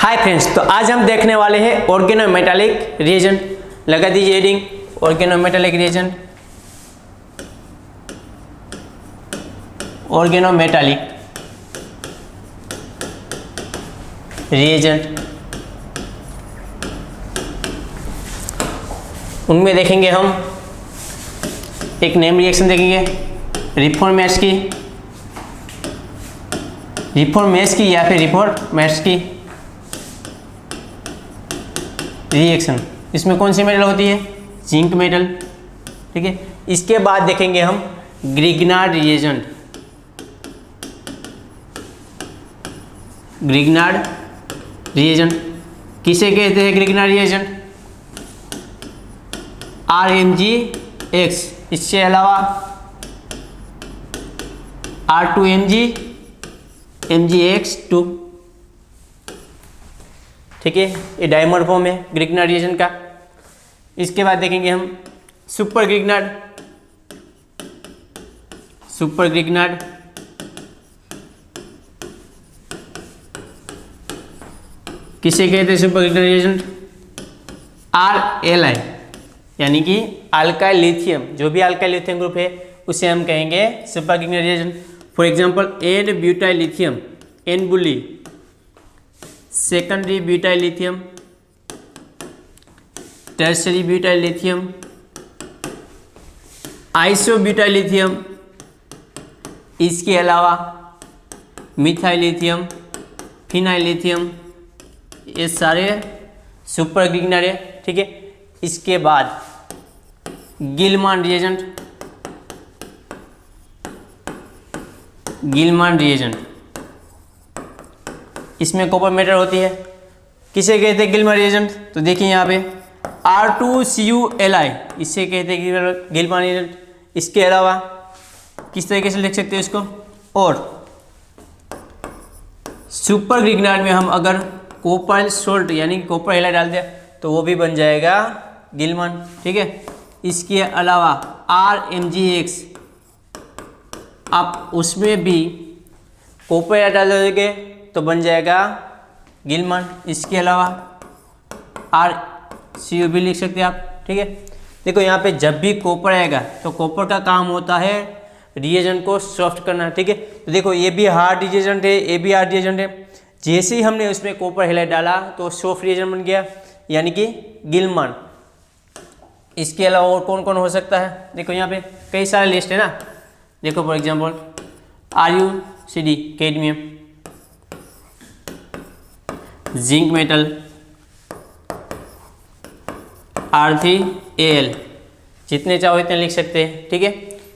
Hi friends, तो आज हम देखने वाले हैं ऑर्गेनोमेटालिक रिएजेंट। लगा दीजिए heading organometallic reagent. Organometallic reagent, उनमें देखेंगे हम एक नेम रिएक्शन देखेंगे रिफॉर्मेट्स की या फिर रिफॉर्मेट्स की रिएक्शन। इसमें कौन सी मेटल होती है? Zinc metal. ठीक है, इसके बाद देखेंगे हम ग्रिग्नार्ड रिएजेंट। ग्रिग्नार्ड रिएजेंट किसे कहते हैं? Grignard reagent RMgX। इसके अलावा R2Mg MgX2। ठीक है, ये डायमर फॉर्म है ग्रिग्नार्ड रिएजेंट का। इसके बाद देखेंगे हम सुपर ग्रिग्नार्ड किसे कहते हैं? सुपर ग्रिग्नार्ड रिएजेंट RLi, यानी कि अल्काइल लिथियम। जो भी अल्काइल लिथियम ग्रुप है उसे हम कहेंगे super Grignard reagent. For example n butyl lithium, n BuLi, secondary butyl lithium, tertiary butyl lithium, iso butyl lithium. इसके अलावा मिथाइल लिथियम, फिनाइल लिथियम, ये सारे सुपर ग्रिग्नार्ड है। ठीक है, इसके बाद गिलमान रिएजेंट, इसमें कॉपर मेटल होती है। किसे कहते हैं गिलमान रिएजेंट? तो देखिए यहाँ पे R2CuLi, इसे कहते हैं गिलमान रिएजेंट। इसके अलावा किस तरीके से लिख सकते हैं इसको? और सुपर ग्रिग्नार्ड में हम अगर कॉपर सोल्ट यानी कि कॉपर हेलाइड डाल दिया तो वो भी बन जाएगा गिलमान। ठीक है, इसके अलावा RMgX, आप उसमें भी कॉपर हेलाइड डाल दोगे तो बन जाएगा गिलमान। इसके अलावा RCu भी लिख सकते हैं आप। ठीक है, देखो यहाँ पे जब भी कॉपर आएगा तो कॉपर का काम होता है रिएजेंट को सॉफ्ट करना। ठीक है, तो देखो ये भी हार्ड रिएजेंट है, ये भी हार्ड रिएजेंट है। जैसे ही हमने उसमें कॉपर हेलाइड डाला तो सॉफ्ट रिएजेंट बन गया, यानी कि गिलमान। इसके अलावा और कौन कौन हो सकता है? देखो यहाँ पे कई सारे लिस्ट है ना। देखो for example RuCd cadmium, zinc metal R3Al, जितने चाहो इतने लिख सकते हैं। ठीक है,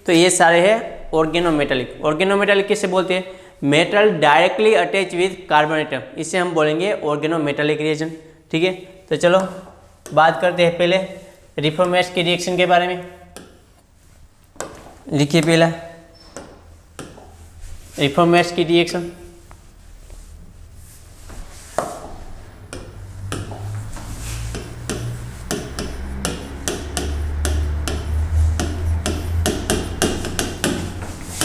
तो ये सारे हैं ऑर्गेनोमेटालिक। ऑर्गेनोमेटालिक किसे बोलते हैं? Metal directly attach with carbon atom, इसे हम बोलेंगे ऑर्गेनोमेटालिक रिएजेंट। ठीक है, तो चलो बात करते हैं पहले रिफॉर्मेट्स के रिएक्शन के बारे में। लिखिए पहला रिफॉर्मेट्स की रिएक्शन।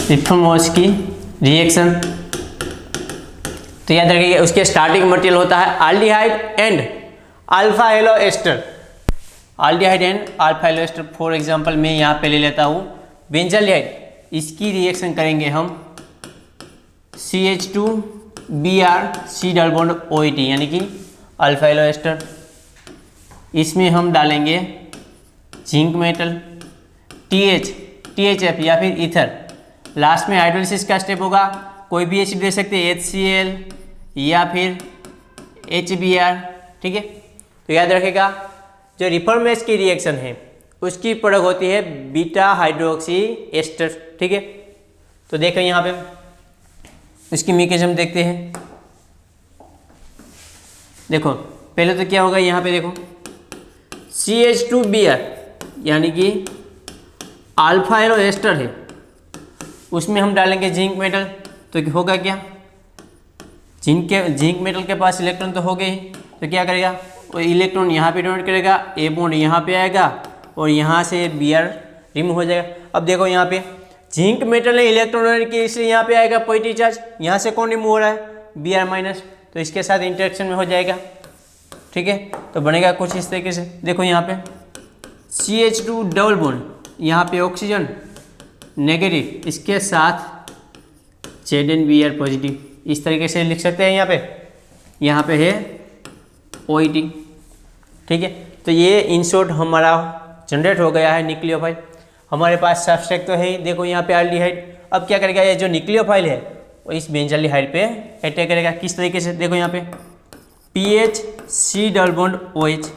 रिफॉर्मेट्स की रिएक्शन तो याद रखिए, उसके स्टार्टिंग मटेरियल होता है aldehyde and alpha halo ester. Aldehyde and alpha halo ester, for example मैं यहाँ पे ले लेता हूँ बेंजाल्डिहाइड। इसकी रिएक्शन करेंगे हम CH2Br C double bond OH, यानी कि अल्फा हेलो एस्टर। इसमें हम डालेंगे जिंक मेटल, THF या फिर ईथर। लास्ट में हाइड्रोलिसिस का स्टेप होगा, कोई भी एसिड दे सकते हैं, HCl या फिर HBr। ठीक है, तो याद रखेगा जो रिफॉर्मेट्स की रिएक्शन है उसकी प्रोडक्ट होती है बीटा हाइड्रोक्सी एस्टर। ठीक है, तो देखो यहाँ पे उसकी मैकेनिज्म देखते हैं। देखो पहले तो क्या होगा, यहाँ पे देखो CH2Br यानी कि अल्फा हेलो एस्टर है, उसमें हम डालेंगे जिंक मेटल। तो होगा क्या? जिंक मेटल के पास इलेक्ट्रॉन तो हो गए, तो क्या करेगा वो? इलेक्ट्रॉन यहाँ पे डोनेट करेगा, ए बॉन्ड यहाँ पे आएगा और यहाँ से Br रिमूव हो जाएगा। अब देखो यहाँ पे जिंक मेटल ने इलेक्ट्रॉन डोनेट किया, इसलिए यहाँ पे आएगा पॉजिटिव चार्ज। यहाँ से कौन रिमूव हो रहा है? Br minus. तो इसके साथ इंटरेक्शन में हो जाएगा, ठीक है। तो बनेगा कुछ इस तरीके से, देखो यहाँ पे CH2 डबल बॉन्ड, यहाँ पे ऑक्सीजन नेगेटिव, इसके साथ ZnBr पॉजिटिव, इस तरीके से लिख सकते हैं। यहाँ पे है OET, ठीक है। तो ये इन शॉर्ट हमारा जनरेट हो गया है न्यूक्लियोफाइल। हमारे पास सब्सट्रेट तो है ही, देखो यहाँ पे एल्डिहाइड। अब क्या करेगा, ये जो न्यूक्लियोफाइल है वो इस बेंजाल्डिहाइड पे अटैक करेगा। किस तरीके से, देखो यहाँ पे PHC डबल बॉन्ड OH,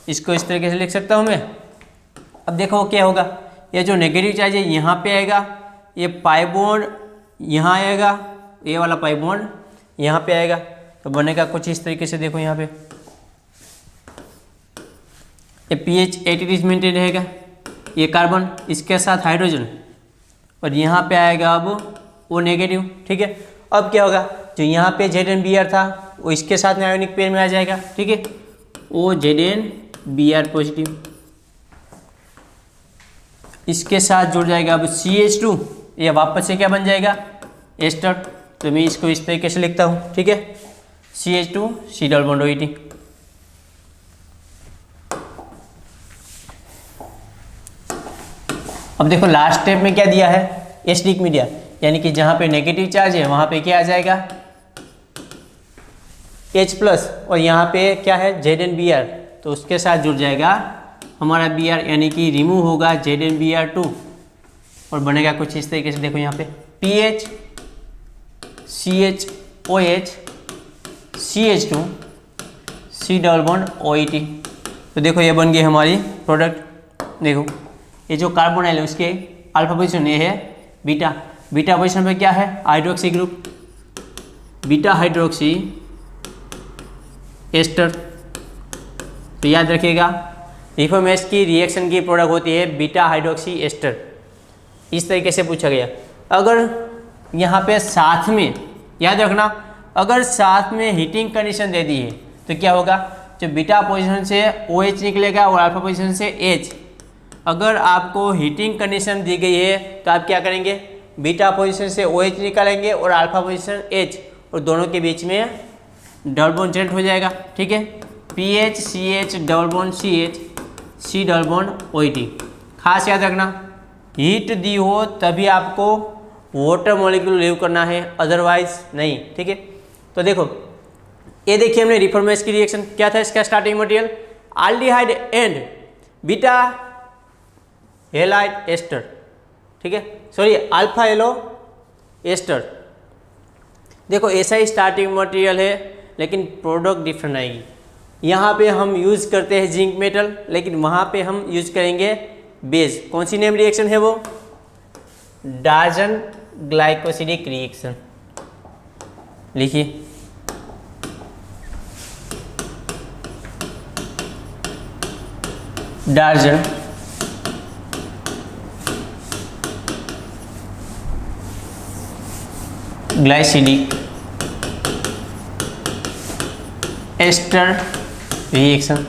इसको इस तरीके से लिख सकता हूँ मैं। अब देखो क्या होगा, ये जो नेगेटिव चार्ज है यहाँ पे आएगा, ये पाई बॉन्ड यहाँ आएगा, ये वाला पाई बॉन्ड यहाँ पे आएगा, तो बनेगा कुछ इस तरीके से। देखो यहाँ पे ये pH 80 मेंटेन रहेगा, ये कार्बन इसके साथ हाइड्रोजन, और यहाँ पे आएगा अब O नेगेटिव, ठीक है। अब क्या होगा, जो यहाँ पे ZnBr था वो इसके साथ में आयोनिक पेयर में आ जाएगा, ठीक है। O ZnBr पॉजिटिव, इसके साथ जुड़ जाएगा अब CH2, ये वापस से क्या बन जाएगा, एस्टर। तो मैं इसको इस तरीके से लिखता हूँ, ठीक है, CH2 C double bond OET। अब देखो लास्ट स्टेप में क्या दिया है, एसिडिक मीडिया, यानी कि जहाँ पे नेगेटिव चार्ज है वहाँ पे क्या आ जाएगा H+, और यहाँ पे क्या है ZnBr, तो उसके साथ जुड़ जाएगा हमारा Br, यानी कि रिमूव होगा ZnBr2 और बनेगा कुछ इस तरीके से। देखो यहाँ पे PH CHOH CH2 C double bond OET। तो देखो ये बन गई हमारी प्रोडक्ट। देखो ये जो कार्बोनाइल है उसके अल्फा पोजीशन ये है बीटा, बीटा पोजीशन पे क्या है hydroxy group, beta hydroxy ester. तो याद रखिएगा रिफॉर्मेस की रिएक्शन की प्रोडक्ट होती है बीटा हाइड्रोक्सी एस्टर। इस तरीके से पूछा गया। अगर यहाँ पे साथ में याद रखना, अगर साथ में हीटिंग कंडीशन दे दी है तो क्या होगा, जो बीटा पोजीशन से OH निकलेगा और अल्फा पोजीशन से H। अगर आपको हीटिंग कंडीशन दी गई है तो आप क्या करेंगे, बीटा पोजीशन से OH निकालेंगे और अल्फा पोजीशन H, और दोनों के बीच में डबल बॉन्ड जनरेट हो जाएगा, ठीक है। PHCH double bond CH C double bond OET। खास याद रखना, हीट दी हो तभी आपको वाटर मॉलिक्यूल लीव करना है, अदरवाइज नहीं, ठीक है। तो देखो ये देखिए हमने रिफॉर्मेस की रिएक्शन क्या था, इसका starting material aldehyde and beta halide ester, ठीक है, सॉरी अल्फा हेलो एस्टर। देखो ऐसा ही स्टार्टिंग मटेरियल है लेकिन प्रोडक्ट डिफरेंट आएगी। यहाँ पे हम यूज़ करते हैं जिंक मेटल, लेकिन वहाँ पे हम यूज़ करेंगे बेस। कौन सी नेम रिएक्शन है वो, डार्जन ग्लाइकोसिडिक रिएक्शन। लिखिए Darzens glycidic ester reaction.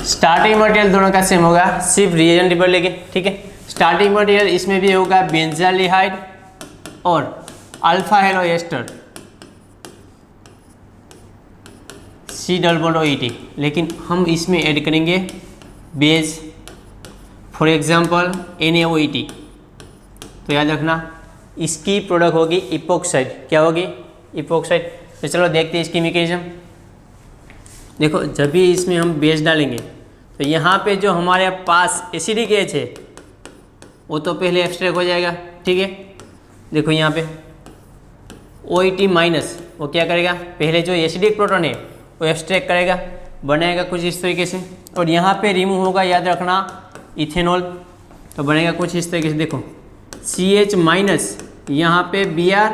Starting material दोनों का सेम होगा, सिर्फ रिएजेंट डिफर लेके, ठीक है। स्टार्टिंग मटेरियल इसमें भी होगा बेंजाल्डिहाइड और alpha halo ester C double bond OET, लेकिन हम इसमें ऐड करेंगे बेस, फॉर एग्जांपल NaOET। तो याद रखना इसकी प्रोडक्ट होगी इपोक्साइड। क्या होगी, इपोक्साइड। तो चलो देखते हैं इसकी मैकेनिज्म। देखो जब भी इसमें हम बेस डालेंगे तो यहाँ पे जो हमारे पास एसिडिक एच है वो तो पहले एक्सट्रैक्ट हो जाएगा, ठीक है। देखो यहाँ पे OET माइनस वो क्या करेगा, पहले जो एसिडिक प्रोटॉन है वो एक्सट्रैक्ट करेगा, बनेगा कुछ इस तरीके से, और यहाँ पे रिमूव होगा, याद रखना, इथेनॉल। तो बनेगा कुछ इस तरीके से। देखो CH माइनस, यहाँ पे Br,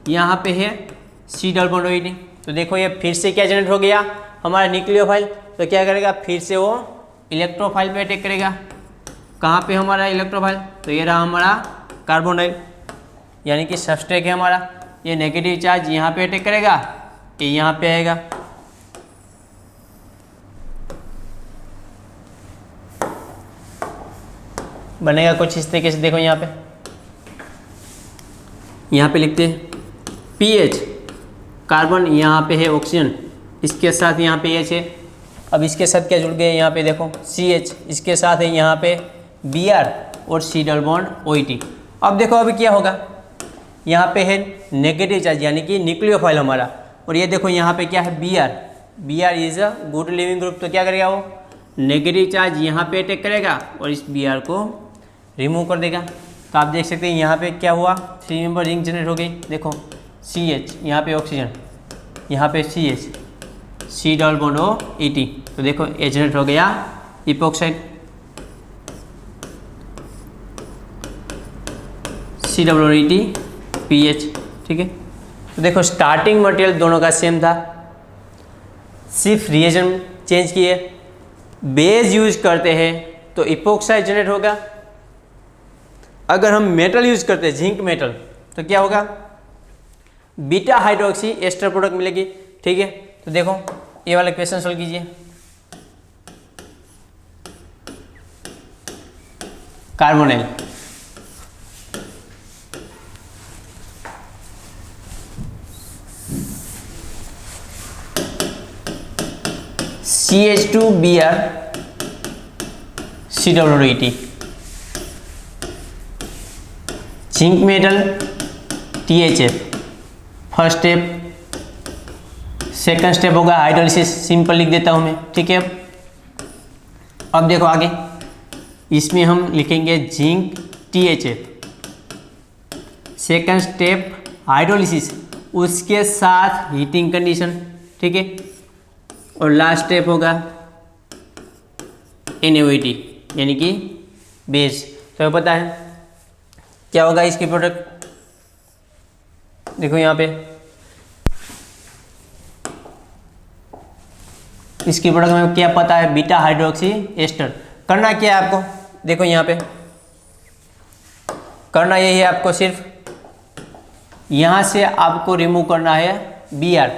यहाँ पे है C डबल बॉन्ड OET। तो देखो ये फिर से क्या जनरेट हो गया हमारा न्यूक्लियोफाइल। तो क्या करेगा, फिर से वो इलेक्ट्रोफाइल पे अटैक करेगा। कहाँ पे हमारा इलेक्ट्रोफाइल, तो ये रहा हमारा कार्बोनाइल, यानी कि सबस्ट्रेट है हमारा। ये नेगेटिव चार्ज यहाँ पे अटैक करेगा, ये यहाँ पे आएगा। बनेगा कुछ इस तरीके से। देखो यहाँ पे लिखते हैं PH कार्बन, यहाँ पे है ऑक्सीजन, इसके साथ यहाँ पे H है। अब इसके साथ क्या जुड़ गए, यहाँ पे देखो CH, इसके साथ है यहाँ पे Br और C डबल बॉन्ड OH। अब देखो अभी क्या होगा, यहाँ पे है नेगेटिव चार्ज यानी कि न्यूक्लियोफाइल हमारा, और ये देखो यहाँ पे क्या है Br is a good leaving group, तो क्या करेगा वो नेगेटिव चार्ज यहाँ पे अटैक करेगा और इस Br को रिमूव कर देगा। तो आप देख सकते हैं यहाँ पे क्या हुआ, 3 मेंबर रिंग जनरेट हो गई। देखो CH, यहाँ पे ऑक्सीजन, यहाँ पे CH, C double bond OH, तो देखो ये जनरेट हो गया epoxide, C double OH PH, ठीक है। तो देखो स्टार्टिंग मटेरियल दोनों का सेम था, सिर्फ रिएजेंट चेंज किए। बेस यूज करते हैं तो इपोक्साइड जनरेट होगा, अगर हम मेटल यूज करते हैं जिंक मेटल तो क्या होगा, बीटा हाइड्रोक्सी एस्टर प्रोडक्ट मिलेगी, ठीक है। तो देखो ये वाला क्वेश्चन सोल्व कीजिए। Carbonyl, CH2Br C double OH, zinc metal THF, first step. Second step होगा हाइड्रोलिसिस, सिंपल लिख देता हूं मैं, ठीक है। अब देखो आगे, इसमें हम लिखेंगे zinc THF, second step hydrolysis, उसके साथ हीटिंग कंडीशन, ठीक है। और लास्ट स्टेप होगा NaOH यानी कि बेस। तो पता है क्या होगा इसकी प्रोडक्ट, देखो यहाँ पे इसकी प्रोडक्ट में क्या पता है, बीटा हाइड्रोक्सी एस्टर। करना क्या है आपको, देखो यहाँ पे करना यही है आपको, सिर्फ यहाँ से आपको रिमूव करना है Br,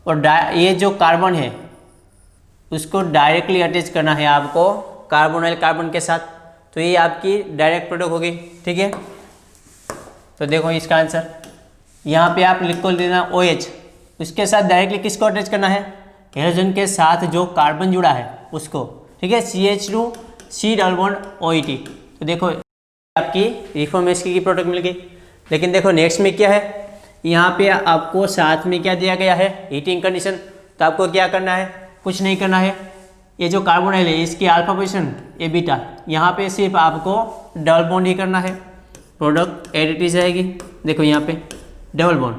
और ये जो कार्बन है उसको डायरेक्टली अटैच करना है आपको कार्बोनाइल कार्बन के साथ, तो ये आपकी डायरेक्ट प्रोडक्ट होगी, ठीक है। तो देखो इसका आंसर यहाँ पे आप लिख को देना OH, उसके साथ डायरेक्टली किसको अटैच करना है, हाइड्रोजन के साथ जो कार्बन जुड़ा है उसको, ठीक है, CH2 C double bond OH। तो देखो आपकी रिफॉर्मेशन की प्रोडक्ट मिल गई। लेकिन देखो नेक्स्ट में क्या है, यहाँ पे आपको साथ में क्या दिया गया है, हीटिंग कंडीशन। तो आपको क्या करना है, कुछ नहीं करना है, ये जो कार्बोनाइल है इसकी अल्फा पोजीशन ए बीटा, यहाँ पे सिर्फ आपको डबल बॉन्ड ही करना है, प्रोडक्ट एडिटिव आएगी। देखो यहाँ पे double bond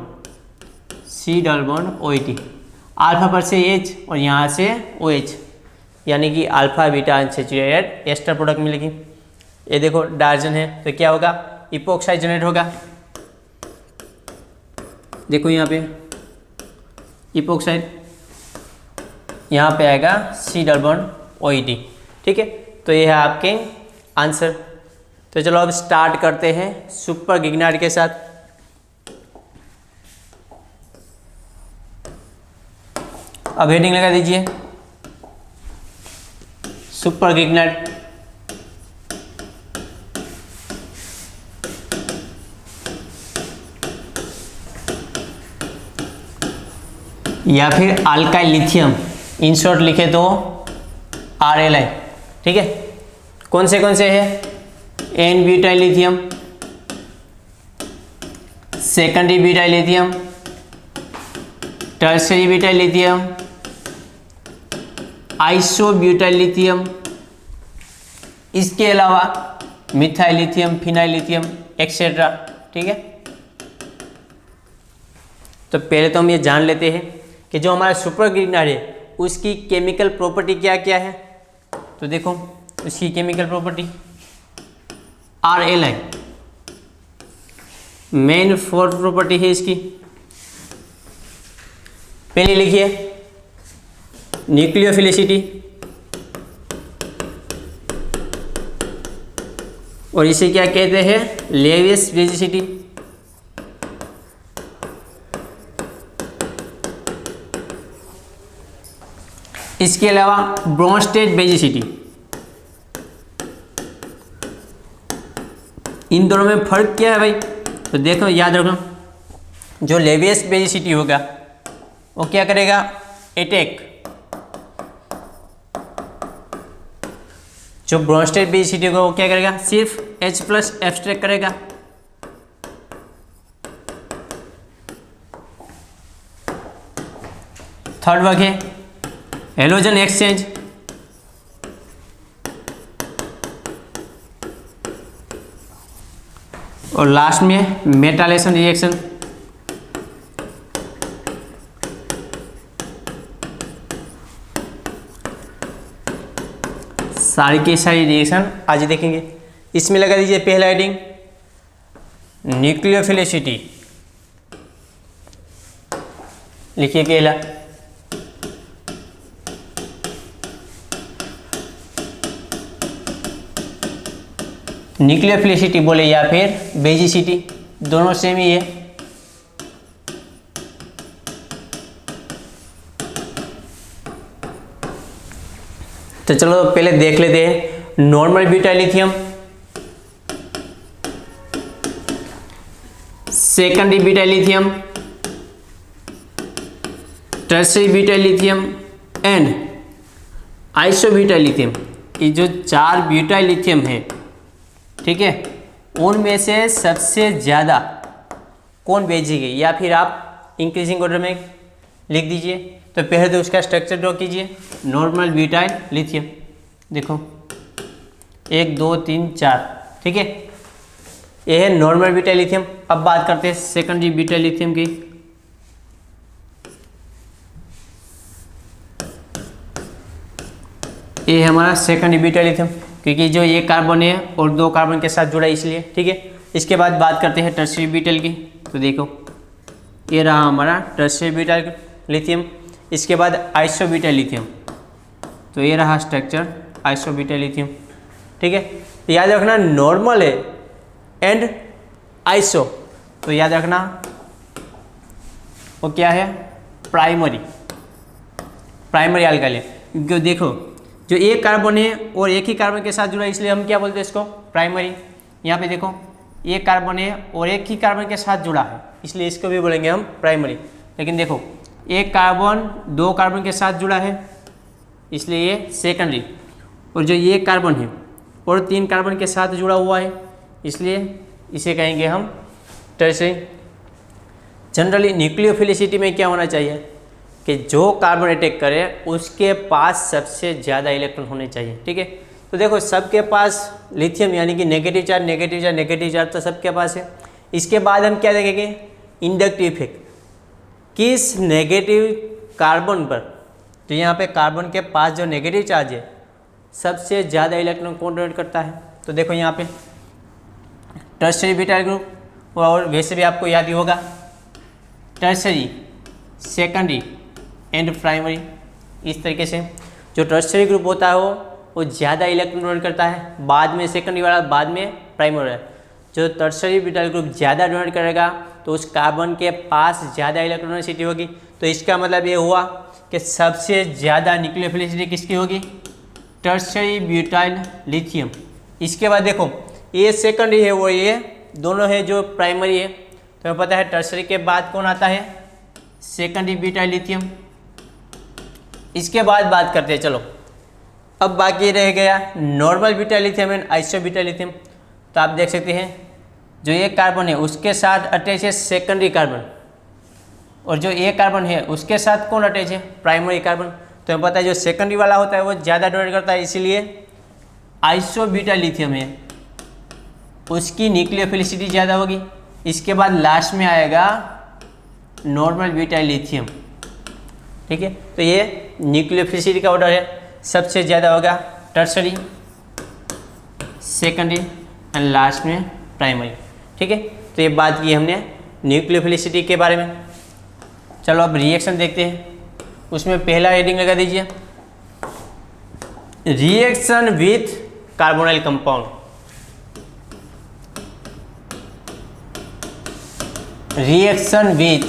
C double bond OH, alpha पर से H और यहाँ से OH, यानी कि alpha beta unsaturated ester product मिलेगी। ये देखो डार्जन है तो क्या होगा, इपोक्साइड जनरेट होगा। देखो यहाँ पे इपोक्साइड, यहाँ पे आएगा C डबल बॉन्ड OH, ठीक है। तो ये है आपके आंसर। तो चलो अब स्टार्ट करते हैं सुपर गिग्नाइट के साथ। अब हेडिंग लगा दीजिए सुपर गिग्नाइट। या फिर अल्काइल लिथियम, इन शॉर्ट लिखे तो RLI, ठीक है। कौन से है, n butyl lithium, secondary butyl lithium, tertiary butyl lithium, iso butyl lithium, इसके अलावा methyl lithium, phenyl lithium etcetera, ठीक है। तो पहले तो हम ये जान लेते हैं कि जो हमारा सुपर गिग्नाइट है उसकी केमिकल प्रॉपर्टी क्या क्या है। तो देखो उसकी chemical property RLI main 4 property है इसकी। पहले लिखिए न्यूक्लियोफिलिसिटी, और इसे क्या कहते हैं, लेविस बेसिसिटी। इसके अलावा ब्रोंस्टेड बेसिसिटी। इन दोनों में फर्क क्या है भाई, तो देखो याद रखना, जो लेवियस बेसिसिटी होगा वो क्या करेगा, अटैक, जो ब्रोंस्टेड बेसिटी होगा वो क्या करेगा, सिर्फ H+ एब्स्ट्रैक्ट करेगा। थर्ड वर्क है हेलोजन एक्सचेंज, और लास्ट में मेटालेशन रिएक्शन। सारी की सारी रिएक्शन आज देखेंगे। इसमें लगा दीजिए पहला हेडिंग न्यूक्लियोफिलिसिटी, लिखिए पहला। न्यूक्लियोफिलिसिटी बोले या फिर बेजिसिटी, दोनों सेम ही है। तो चलो पहले देख लेते हैं normal beta lithium, secondary beta lithium, tertiary beta lithium and iso beta lithium. ये जो 4 बीटा लिथियम है, ठीक है, उनमें से सबसे ज़्यादा कौन बेचेगी, या फिर आप इंक्रीजिंग ऑर्डर में लिख दीजिए। तो पहले तो उसका स्ट्रक्चर ड्रॉ कीजिए। नॉर्मल ब्यूटाइल लिथियम, देखो 1 2 3 4, ठीक है, ये है नॉर्मल ब्यूटाइल लिथियम। अब बात करते हैं सेकेंडरी ब्यूटाइल लिथियम की। ये है हमारा सेकेंडरी ब्यूटाइल लिथियम, क्योंकि जो ये कार्बन है और 2 कार्बन के साथ जुड़ा है इसलिए, ठीक है। इसके बाद बात करते हैं टर्शियरी ब्यूटाइल की। तो देखो ये रहा हमारा टर्शियरी ब्यूटाइल लिथियम। इसके बाद आइसो ब्यूटाइल लिथियम, तो ये रहा स्ट्रक्चर आइसो ब्यूटाइल लिथियम, ठीक है। तो याद रखना नॉर्मल है एंड आइसो, तो याद रखना वो क्या है, प्राइमरी अल्काइल है। क्योंकि देखो जो एक कार्बन है और एक ही कार्बन के साथ जुड़ा है, इसलिए हम क्या बोलते हैं इसको, प्राइमरी। यहाँ पे देखो एक कार्बन है और एक ही कार्बन के साथ जुड़ा है, इसलिए इसको भी बोलेंगे हम प्राइमरी। लेकिन देखो एक कार्बन 2 कार्बन के साथ जुड़ा है, इसलिए ये सेकेंडरी। और जो ये कार्बन है और 3 कार्बन के साथ जुड़ा हुआ है, इसलिए इसे कहेंगे हम टर्शियरी। जनरली न्यूक्लियोफिलिसिटी में क्या होना चाहिए कि जो कार्बन अटैक करे उसके पास सबसे ज़्यादा इलेक्ट्रॉन होने चाहिए, ठीक है। तो देखो सबके पास लिथियम यानी कि नेगेटिव चार्ज तो सबके पास है। इसके बाद हम क्या देखेंगे, इंडक्टिव इफेक्ट, किस नेगेटिव कार्बन पर, तो यहाँ पे कार्बन के पास जो नेगेटिव चार्ज है सबसे ज़्यादा इलेक्ट्रॉन कौन डोनेट करता है। तो देखो यहाँ पे टर्शियरी ब्यूटाइल ग्रुप, और वैसे भी आपको याद ही होगा टर्शियरी, सेकेंडरी एंड प्राइमरी। इस तरीके से जो टर्शियरी ग्रुप होता है वो ज़्यादा इलेक्ट्रॉन डोनेट करता है, बाद में सेकेंडरी वाला, बाद में प्राइमरी वाला। जो टर्शियरी ब्यूटाइल ग्रुप ज़्यादा डोनेट करेगा तो उस कार्बन के पास ज़्यादा इलेक्ट्रॉनिसिटी होगी। तो इसका मतलब ये हुआ कि सबसे ज़्यादा न्यूक्लियोफिलिसिटी किसकी होगी, टर्शियरी ब्यूटाइल लिथियम। इसके बाद देखो ये सेकेंडरी है वो ये दोनों है जो प्राइमरी है, तो हमें पता है टर्शियरी के बाद कौन आता है, सेकेंडरी ब्यूटाइल लिथियम। इसके बाद बात करते हैं, चलो अब बाकी रह गया normal butyl lithium and iso butyl lithium. तो आप देख सकते हैं जो एक कार्बन है उसके साथ अटैच है सेकेंडरी कार्बन, और जो एक कार्बन है उसके साथ कौन अटैच है, प्राइमरी कार्बन। तो हमें पता है जो सेकेंडरी वाला होता है वो ज़्यादा डोनेट करता है, इसीलिए आइसो ब्यूटाइल लिथियम है उसकी न्यूक्लियोफिलिसिटी ज़्यादा होगी। इसके बाद लास्ट में आएगा नॉर्मल ब्यूटाइल लिथियम, ठीक है। तो ये न्यूक्लियोफिलिसिटी का ऑर्डर है, सबसे ज़्यादा होगा टर्शियरी, सेकेंडरी एंड लास्ट में प्राइमरी, ठीक है। तो ये बात की हमने न्यूक्लियोफिलिसिटी के बारे में। चलो अब रिएक्शन देखते हैं। उसमें पहला हेडिंग लगा दीजिए reaction with carbonyl compound. Reaction with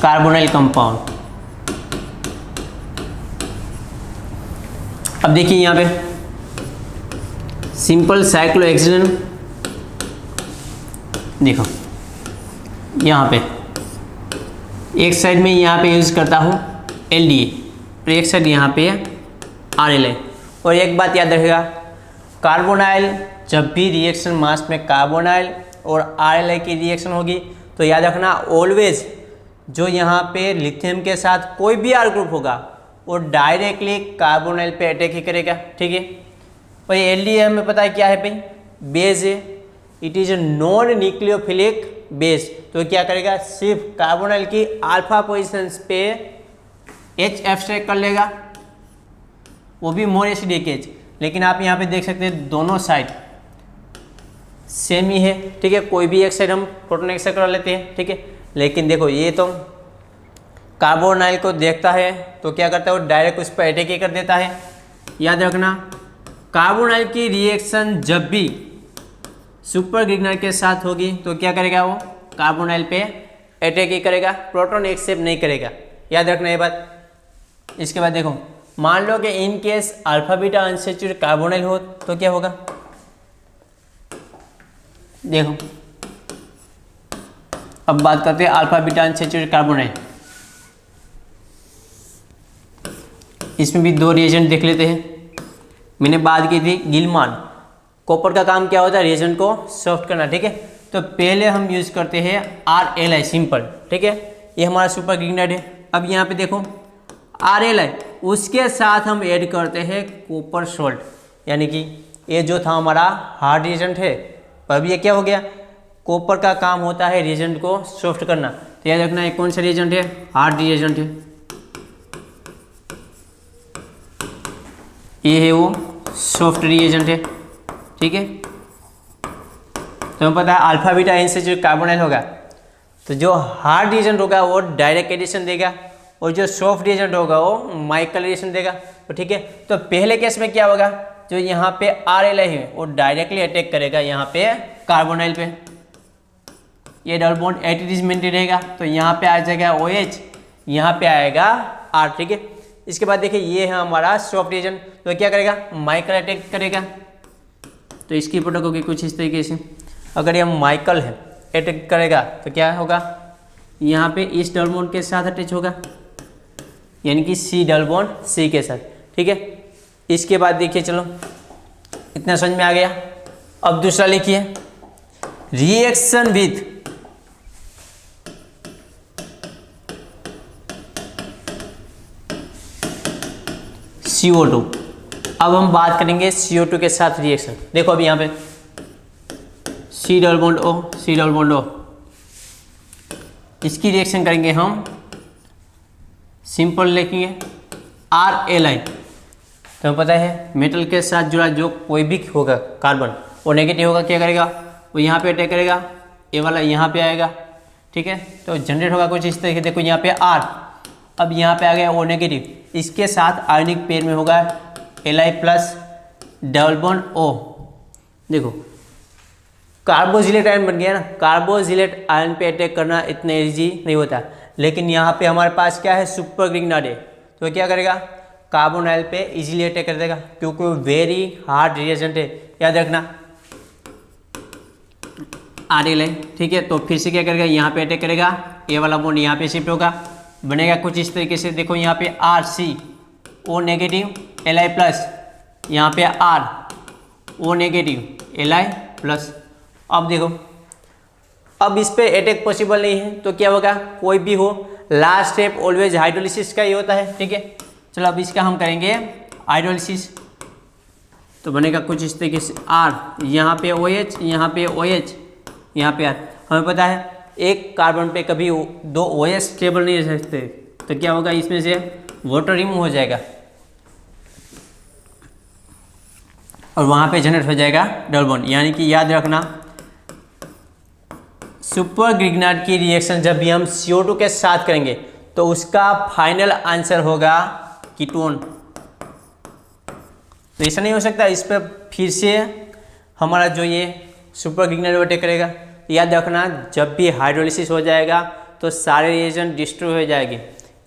carbonyl compound. अब देखिए यहाँ पे सिंपल साइक्लोहेक्सेन, देखो यहाँ पे एक साइड में यहाँ पे यूज़ करता हूँ LDA और एक साइड यहाँ पे RLI। और एक बात याद रखिएगा, कार्बोनाइल जब भी रिएक्शन मास में कार्बोनाइल और RLI की रिएक्शन होगी तो याद रखना ऑलवेज जो यहाँ पे लिथियम के साथ कोई भी R ग्रुप होगा वो डायरेक्टली कार्बोनाइल पे अटैक ही करेगा, ठीक है। भाई LDA हमें पता है क्या है भाई, बेस है, it is non nucleophilic base, तो क्या करेगा सिर्फ कार्बोनाइल की अल्फा पोजिशंस पे H एब्स्ट्रैक्ट कर लेगा, वो भी मोर एसिडिक H। लेकिन आप यहाँ पे देख सकते हैं दोनों साइड सेम ही है, ठीक है। कोई भी एक साइड हम प्रोटॉन एक्सेप्ट कर लेते हैं, ठीक है। लेकिन देखो ये तो कार्बोनाइल को देखता है तो क्या करता है वो डायरेक्ट उस पर अटैक ही कर देता है। याद रखना कार्बोनाइल की रिएक्शन जब भी सुपर ग्रिग्नाइट के साथ होगी तो क्या करेगा वो कार्बोनाइल पे अटैक ही करेगा, प्रोटॉन एक्सेप्ट नहीं करेगा। याद रखना ये बात। इसके बाद देखो मान लो कि in case alpha beta unsaturated carbonyl हो तो क्या होगा, देखो अब बात करते हैं अल्फा बीटा अनसैचुरेटेड कार्बोनाइल। इसमें भी दो रिएजेंट देख लेते हैं। मैंने बात की थी गिलमान, कॉपर का काम क्या होता है रिएजेंट को सॉफ्ट करना, ठीक है। तो पहले हम यूज करते हैं RLI सिंपल, ठीक है। ये हमारा सुपर ग्रिग्नाइट है। अब यहाँ पे देखो RLI उसके साथ हम ऐड करते हैं कॉपर सोल्ट, यानी कि ये जो था हमारा हार्ड रिएजेंट है, अब ये क्या हो गया, कॉपर का काम होता है रिएजेंट को सॉफ्ट करना। तो याद रखना ये कौन सा रिएजेंट है, हार्ड रिएजेंट है। ये है वो सॉफ्ट रिएजेंट है, ठीक है। तो हमें पता है अल्फा बीटा अनसैचुरेटेड कार्बोनाइल होगा तो जो हार्ड रिएजेंट होगा वो डायरेक्ट एडिशन देगा और जो सॉफ्ट रिएजेंट होगा वो माइकल एडिशन देगा, तो ठीक है। तो पहले केस में क्या होगा, जो यहाँ पे RLI है वो डायरेक्टली अटैक करेगा यहाँ पे कार्बोनाइल पे, ये डबल बॉन्ड एट मेंटेन रहेगा, तो यहाँ पे आ जाएगा OH, यहाँ पे आएगा R, ठीक है। इसके बाद देखिए ये है हमारा सॉफ्ट रिएजेंट, तो क्या करेगा माइकल अटैक करेगा। तो इसकी प्रोडक्ट होगी कुछ इस तरीके से, अगर ये माइकल है अटैक करेगा तो क्या होगा, यहाँ पे इस डबल बॉन्ड के साथ अटैच होगा, यानी कि C डबल बॉन्ड C के साथ, ठीक है। इसके बाद देखिए चलो इतना समझ में आ गया। अब दूसरा लिखिए रिएक्शन विथ CO2। अब हम बात करेंगे CO2 के साथ रिएक्शन। देखो अभी यहाँ पे C double bond O, C double bond O, इसकी रिएक्शन करेंगे हम सिंपल लिखेंगे RLI। तो हमें पता है मेटल के साथ जुड़ा जो कोई भी होगा कार्बन वो नेगेटिव होगा, क्या करेगा वो यहाँ पे अटैक करेगा, ये वाला यहाँ पे आएगा, ठीक है। तो जनरेट होगा कुछ इस तरीके, देखो यहाँ पे R, अब यहाँ पे आ गया O नेगेटिव, इसके साथ आयनिक पेयर में होगा Li plus double bond O। देखो कार्बोजिलेट आयन बन गया ना, कार्बोजिलेट आयन पे अटैक करना इतना ईजी नहीं होता, लेकिन यहाँ पे हमारे पास क्या है सुपर ग्रिग्नाइट है, तो क्या करेगा कार्बोनाइल पे इजीली अटैक कर देगा क्योंकि वो वेरी हार्ड रिएजेंट है। याद रखना RLI, ठीक है। तो फिर से क्या करेगा यहाँ पे अटैक करेगा, ये वाला बॉन्ड यहाँ पे शिफ्ट होगा, बनेगा कुछ इस तरीके से। देखो यहाँ पे RC O negative Li plus, यहाँ पे R O negative Li plus. अब देखो अब इस पे अटैक पॉसिबल नहीं है तो क्या होगा, कोई भी हो लास्ट स्टेप ऑलवेज हाइड्रोलिसिस का ही होता है, ठीक है। चलो अब इसका हम करेंगे हाइड्रोलिसिस, तो बनेगा कुछ इस तरीके से R, यहाँ पे OH, यहाँ पे OH, यहाँ पे R। हमें पता है एक कार्बन पे कभी दो OH स्टेबल नहीं रह सकते, तो क्या होगा इसमें से वाटर रिमूव हो जाएगा और वहाँ पे जनरेट हो जाएगा डबल बॉन्ड। यानी कि याद रखना सुपर ग्रिग्नाइट की रिएक्शन जब भी हम CO2 के साथ करेंगे तो उसका फाइनल आंसर होगा कीटोन। तो ऐसा नहीं हो सकता, इस पर फिर से हमारा जो ये सुपर ग्रिग्नाइट अटैक करेगा। याद रखना जब भी हाइड्रोलिसिस हो जाएगा तो सारे रिएजेंट डिस्ट्रॉय हो जाएंगे,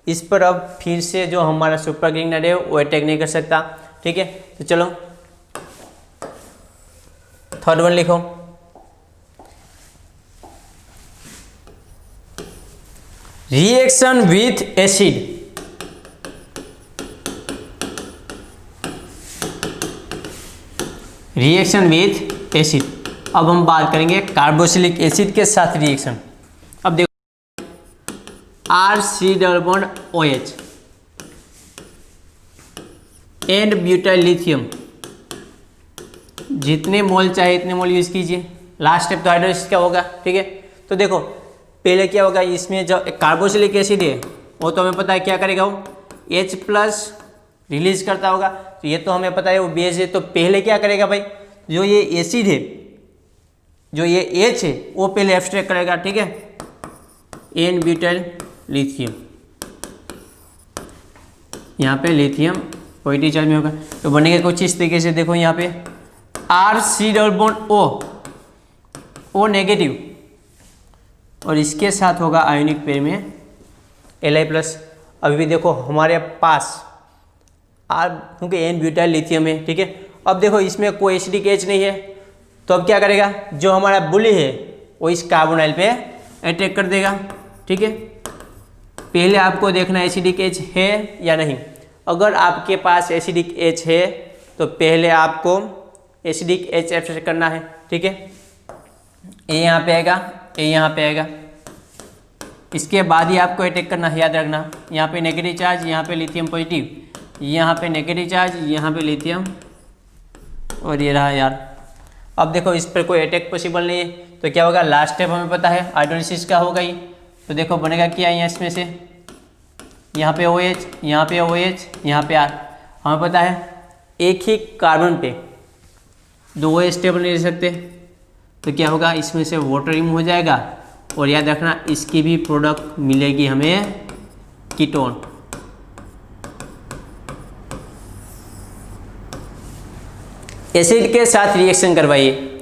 इस पर अब फिर से जो हमारा सुपर ग्रिग्नाइट है वो अटैक नहीं कर सकता, ठीक है। तो चलो थर्ड वन लिखो reaction with acid, reaction with acid. अब हम बात करेंगे कार्बोक्सिलिक एसिड के साथ रिएक्शन। अब देखो R3 double bond OH and butyl lithium, जितने मोल चाहे इतने मोल यूज कीजिए। लास्ट स्टेप तो हाइड्रोलिसिस का होगा, ठीक है। तो देखो पहले क्या होगा, इसमें जो कार्बोक्सिलिक एसिड है वो तो हमें पता है क्या करेगा, वो H+ रिलीज करता होगा, तो ये तो हमें पता है वो बेस है। तो पहले क्या करेगा भाई, जो ये एसिड है, जो ये H है वो पहले एब्स्ट्रैक्ट करेगा, ठीक है, एन ब्यूटाइल लिथियम। यहाँ पे लिथियम पॉजिटिव चार्ज में होगा, तो बनेगा कुछ इस तरीके से। देखो यहाँ पे R3 double bond O negative, और इसके साथ होगा आयोनिक पेयर में Li+। अभी भी देखो हमारे पास क्योंकि एन ब्यूटाइल लिथियम है, ठीक है। अब देखो इसमें कोई एसिडिक H नहीं है, तो अब क्या करेगा, जो हमारा बुली है वो इस कार्बोनाइल पे अटैक कर देगा, ठीक है। पहले आपको देखना एसिडिक H है या नहीं। अगर आपके पास एसिडिक H है तो पहले आपको एसिडिक H एब्स्ट्रैक्ट करना है, ठीक है। ये यहाँ पे आएगा, ये यहाँ पे आएगा, इसके बाद ही आपको अटैक करना है, याद रखना। यहाँ पे नेगेटिव चार्ज, यहाँ पे लिथियम पॉजिटिव, यहाँ पे नेगेटिव चार्ज, यहाँ पे लिथियम, और ये रहा यार। अब देखो इस पर कोई अटैक पॉसिबल नहीं है, तो क्या होगा, लास्ट स्टेप हमें पता है हाइड्रोलिसिस का होगा ही। तो देखो बनेगा क्या यहाँ इसमें से, यहाँ पे OH, यहाँ पे OH, यहाँ पे R। हमें पता है एक ही कार्बन पे दो OH स्टेबल नहीं रह सकते, तो क्या होगा, इसमें से वाटर रिमूव हो जाएगा, और याद रखना इसकी भी प्रोडक्ट मिलेगी हमें कीटोन। एसिड के साथ रिएक्शन करवाइए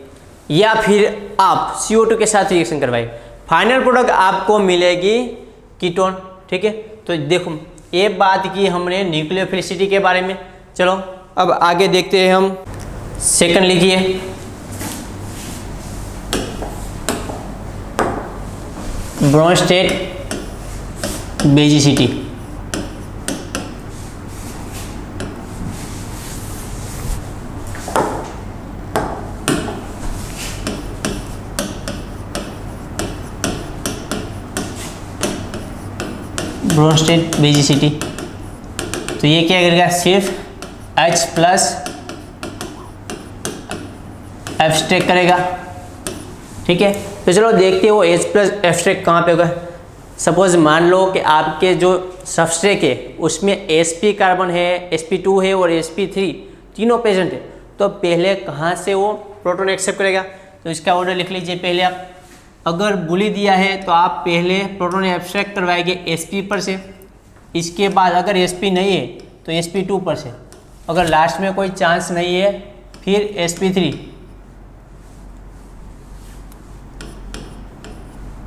या फिर आप CO2 के साथ रिएक्शन करवाइए, फाइनल प्रोडक्ट आपको मिलेगी कीटोन, ठीक है। तो देखो ये बात की हमने न्यूक्लियोफिलिसिटी के बारे में। चलो अब आगे देखते हैं हम। सेकंड लिखिए, ब्रोंस्टेड बेसिसिटी। ब्रोंस्टेड बेसिसिटी, तो ये क्या करेगा, सिर्फ H+ एब्स्ट्रैक्ट करेगा, ठीक है। तो चलो देखते हो H+ एब्स्ट्रैक्ट कहाँ पे होगा। सपोज मान लो कि आपके जो सबस्ट्रेट है उसमें sp कार्बन है, sp2 है और sp3 तीनों प्रेजेंट है, तो पहले कहाँ से वो प्रोटॉन एक्सेप्ट करेगा। तो इसका ऑर्डर लिख लीजिए। पहले आप अगर बुली दिया है तो आप पहले प्रोटॉन एब्स्ट्रैक्ट करवाएंगे sp पर से, इसके बाद अगर sp नहीं है तो sp2 पर से, अगर लास्ट में कोई चांस नहीं है फिर sp3।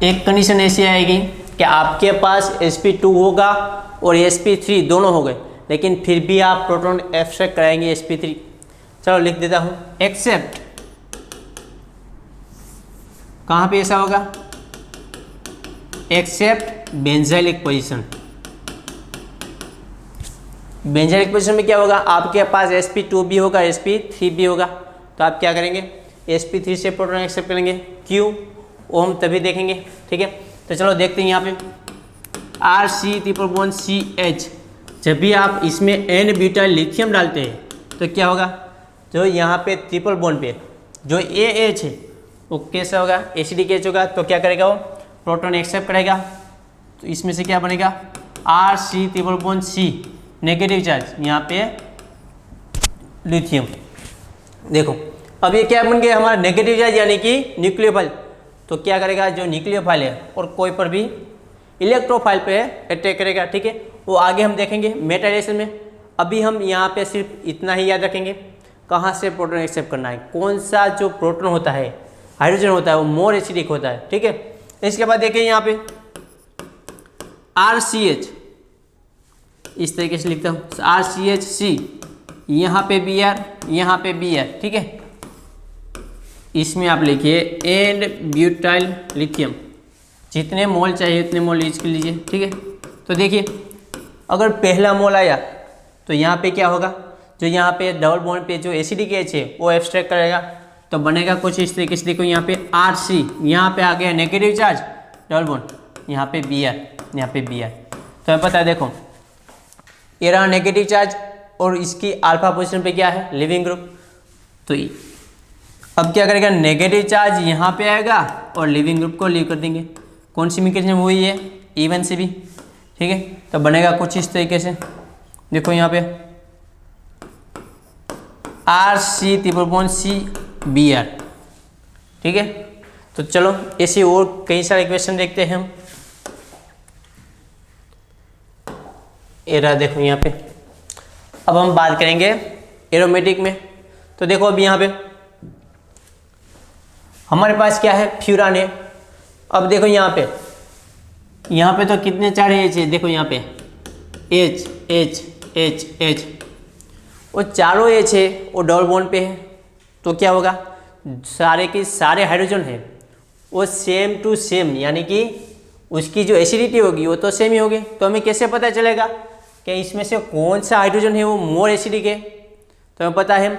एक कंडीशन ऐसी आएगी कि आपके पास sp2 होगा और sp3 दोनों हो गए, लेकिन फिर भी आप प्रोटॉन एब्स्ट्रैक्ट कराएंगे sp3। चलो लिख देता हूँ, एक्सेप्ट कहाँ पे ऐसा होगा, except benzylic position. Benzylic position में क्या होगा, आपके पास sp2 भी होगा, sp3 भी होगा, तो आप क्या करेंगे, sp3 से प्रोटॉन एक्सेप्ट करेंगे। क्यों, वो हम तभी देखेंगे, ठीक है। तो चलो देखते हैं यहाँ पे R3CH, जब भी आप इसमें N ब्यूटाइल लिथियम डालते हैं तो क्या होगा, जो यहाँ पे ट्रिपल बॉन्ड पे जो AH है वो कैसा होगा, एसिडिक H होगा, तो क्या करेगा, वो प्रोटॉन एक्सेप्ट करेगा। तो इसमें से क्या बनेगा, R3CC नेगेटिव चार्ज, यहाँ पे लिथियम। देखो अब ये क्या बन गया हमारा नेगेटिव चार्ज, यानी कि न्यूक्लियोफाइल। तो क्या करेगा, जो न्यूक्लियोफाइल है और कोई पर भी इलेक्ट्रोफाइल पे अटैक करेगा, ठीक है। वो आगे हम देखेंगे मेटाइलेशन में। अभी हम यहाँ पे सिर्फ इतना ही याद रखेंगे, कहाँ से प्रोटॉन एक्सेप्ट करना है, कौन सा जो प्रोटॉन होता है, हाइड्रोजन होता है, वो मोर एसिडिक होता है, ठीक है। इसके बाद देखिए यहाँ पे RCH, इस तरीके से लिखता हूँ, RCHC, यहाँ पे Br, यहाँ पे Br, ठीक है। इसमें आप लिखिए एंड ब्यूटाइल लिथियम, जितने मोल चाहिए उतने मोल यूज कर लीजिए, ठीक है। तो देखिए अगर पहला मोल आया तो यहाँ पे क्या होगा, जो यहाँ पे डबल बॉन्ड पे जो एसिडिक एच है वो एब्स्ट्रैक्ट करेगा, तो बनेगा कुछ इस तरीके से। देखो यहाँ पे RC, यहाँ पे आ गया नेगेटिव चार्ज, डबल बॉन्ड, यहाँ पे Br, यहाँ पे Br। तो हमें पता है, देखो ये रहा नेगेटिव चार्ज और इसकी अल्फा पोजीशन पे क्या है, लिविंग ग्रुप। तो अब क्या करेगा, नेगेटिव चार्ज यहाँ पे आएगा और लिविंग ग्रुप को लीव कर देंगे। कौन सी मैकेनिज्म हुई है, E1 से भी, ठीक है। तो बनेगा कुछ इस तरीके से। देखो यहाँ पे RC triple bond C Br, ठीक है। तो चलो ऐसे और कई सारे क्वेश्चन देखते हैं हम। एरा देखो यहाँ पे, अब हम बात करेंगे एरोमेटिक में। तो देखो अब यहाँ पे हमारे पास क्या है, फ्यूरान है। अब देखो यहाँ पे तो कितने चार एच है, देखो यहाँ पे H H H H, वो चारों एच है वो डबल बॉन्ड पे है। तो क्या होगा, सारे के सारे हाइड्रोजन है वो सेम टू सेम, यानी कि उसकी जो एसिडिटी होगी वो तो सेम ही होगी। तो हमें कैसे पता चलेगा कि इसमें से कौन सा हाइड्रोजन है वो मोर एसिडिक है। तो हमें पता है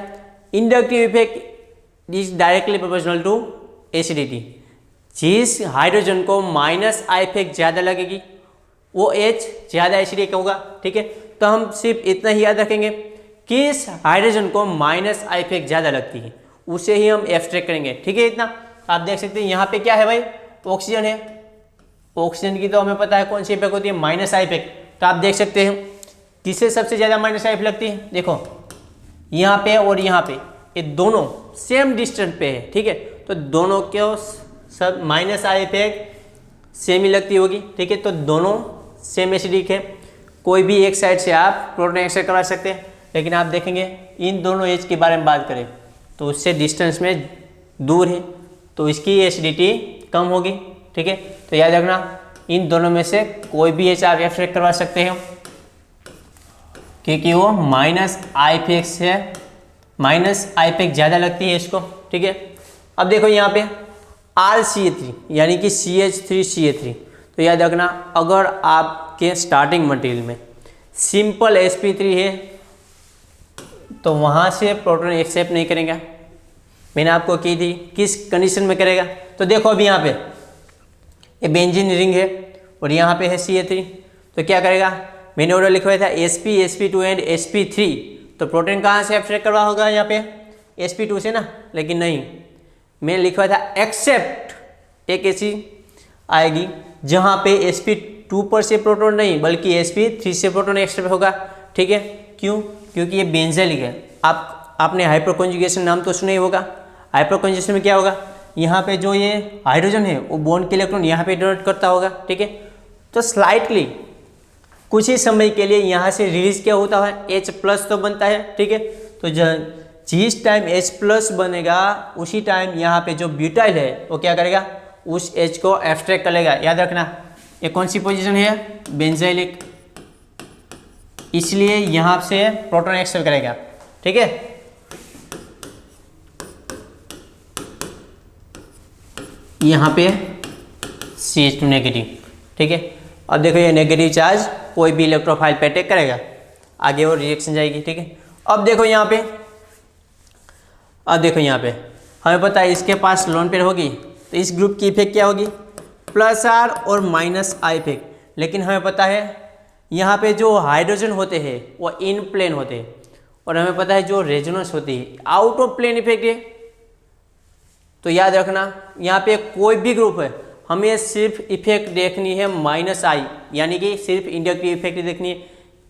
inductive effect is directly proportional to acidity. जिस हाइड्रोजन को माइनस आई इफेक्ट ज़्यादा लगेगी वो H ज़्यादा एसिडिक होगा, ठीक है। तो हम सिर्फ इतना ही याद रखेंगे, किस हाइड्रोजन को माइनस आई इफेक्ट ज़्यादा लगती है उसे ही हम एब्स्ट्रैक्ट करेंगे, ठीक है। इतना आप देख सकते हैं यहाँ पे क्या है भाई, ऑक्सीजन है। ऑक्सीजन की तो हमें पता है कौन सी इफेक्ट होती है, माइनस आई इफेक्ट। तो आप देख सकते हैं किसे सबसे ज़्यादा माइनस आई इफेक्ट लगती है, देखो यहाँ पे और यहाँ पे, ये दोनों सेम डिस्टेंस पे है, ठीक है। तो दोनों को सब माइनस आई इफेक्ट सेम ही लगती होगी, ठीक है। तो दोनों सेम एसिडिक है, कोई भी एक साइड से आप प्रोटॉन एक्सट्रैक्ट करवा सकते हैं। लेकिन आप देखेंगे इन दोनों एच के बारे में बात करें तो उससे डिस्टेंस में दूर है, तो इसकी एसिडिटी कम होगी, ठीक है। तो याद रखना इन दोनों में से कोई भी एच आप एक्सट्रैक्ट करवा सकते हैं, क्योंकि वो माइनस आई इफेक्ट से माइनस आई इफेक्ट ज़्यादा लगती है इसको, ठीक है। अब देखो यहाँ पे RCA3 यानी कि CH3CA3। तो याद रखना अगर आपके स्टार्टिंग मटेरियल में सिंपल sp3 है तो वहाँ से प्रोटॉन एक्सेप्ट नहीं करेगा। मैंने आपको की थी किस कंडीशन में करेगा। तो देखो अभी यहाँ पे ये बेंजीन रिंग है और यहाँ पे है CA3, तो क्या करेगा, मैंने ऑर्डर लिखवाया था sp sp2 एंड sp3। तो प्रोटॉन कहाँ से एब्स्ट्रैक्ट करवा होगा, यहाँ पे sp2 से ना, लेकिन नहीं, मैंने लिखवाया था एक्सेप्ट एक ऐसी आएगी जहाँ पे sp2 पर से प्रोटॉन नहीं बल्कि sp3 से प्रोटॉन एक्सेप्ट होगा, ठीक है। क्यों, क्योंकि ये बेंजाइलिक है। आपने हाइपर कॉन्जुगेशन नाम तो सुना ही होगा। हाइपर कॉन्जुगेशन में क्या होगा, यहाँ पे जो ये हाइड्रोजन है वो बॉन्ड के इलेक्ट्रॉन यहाँ पे डोनेट करता होगा, ठीक है। तो स्लाइटली कुछ ही समय के लिए यहाँ से रिलीज क्या होता है, H+ तो बनता है, ठीक है। तो जिस टाइम H+ बनेगा उसी टाइम यहाँ पे जो ब्यूटाइल है वो क्या करेगा, उस H को एब्स्ट्रैक्ट करेगा। याद रखना ये कौन सी पोजीशन है, बेंजाइलिक, इसलिए यहाँ से प्रोटॉन एक्सेप्ट करेगा, ठीक है। यहाँ पे CH2 नेगेटिव, ठीक है। अब देखो ये नेगेटिव चार्ज कोई भी इलेक्ट्रोफाइल पे अटैक करेगा, आगे वो रिएक्शन जाएगी, ठीक है। अब देखो यहाँ पे हमें पता है इसके पास लोन पेयर होगी, तो इस ग्रुप की इफेक्ट क्या होगी, +R और -I इफेक्ट। लेकिन हमें पता है यहाँ पे जो हाइड्रोजन होते हैं वो इन प्लेन होते हैं और हमें पता है जो रेजोनेंस होती है आउट ऑफ प्लेन इफेक्ट है। तो याद रखना यहाँ पे कोई भी ग्रुप है हमें सिर्फ इफेक्ट देखनी है -I, यानी कि सिर्फ इंडक्टिव इफेक्ट देखनी है,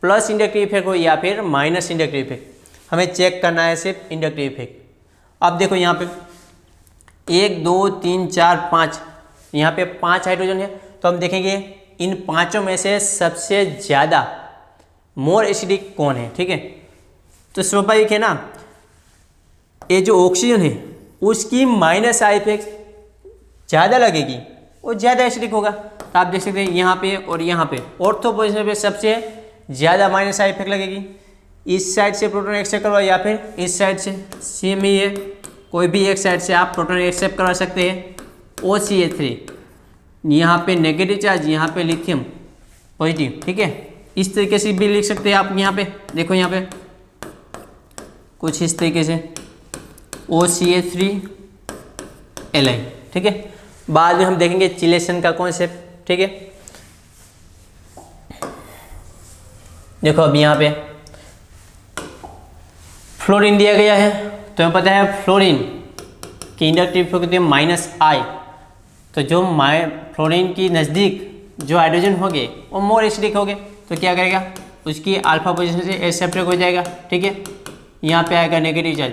प्लस इंडक्टिव इफेक्ट हो या फिर माइनस इंडक्टिव इफेक्ट, हमें चेक करना है सिर्फ इंडक्टिव इफेक्ट। अब देखो यहाँ पे 1 2 3 4 5, यहाँ पे 5 हाइड्रोजन है, तो हम देखेंगे इन पांचों में से सबसे ज़्यादा मोर एसिडिक कौन है, ठीक है। तो स्वाभाविक है ना, ये जो ऑक्सीजन है उसकी -I इफेक्ट ज़्यादा लगेगी, वो ज़्यादा एसिडिक होगा। तो आप देख सकते हैं यहाँ पे और यहाँ पे ऑर्थो पोजीशन पे सबसे ज़्यादा -I इफेक्ट लगेगी। इस साइड से प्रोटॉन एक्सेप्ट करवा या फिर इस साइड से, सेम ही है, कोई भी एक साइड से आप प्रोटॉन एक्सेप्ट करवा सकते हैं। OCH3 यहाँ पे नेगेटिव चार्ज, यहाँ पे लिथियम पॉजिटिव, ठीक है। इस तरीके से भी लिख सकते हैं आप। यहाँ पे देखो, यहाँ पे कुछ इस तरीके से OCH3Li, ठीक है। बाद में हम देखेंगे चिलेशन का कॉन्सेप्ट, ठीक है। देखो अब यहाँ पे फ्लोरीन दिया गया है, तो हमें पता है फ्लोरीन की इंडक्टिव इफेक्ट -I, तो जो फ्लोरीन की नज़दीक जो हाइड्रोजन हो गए वो मोर एसिडिक हो गए, तो क्या करेगा, उसकी अल्फा पोजीशन से एक्सेप्टर हो जाएगा, ठीक है। यहाँ पे आएगा नेगेटिव चार्ज।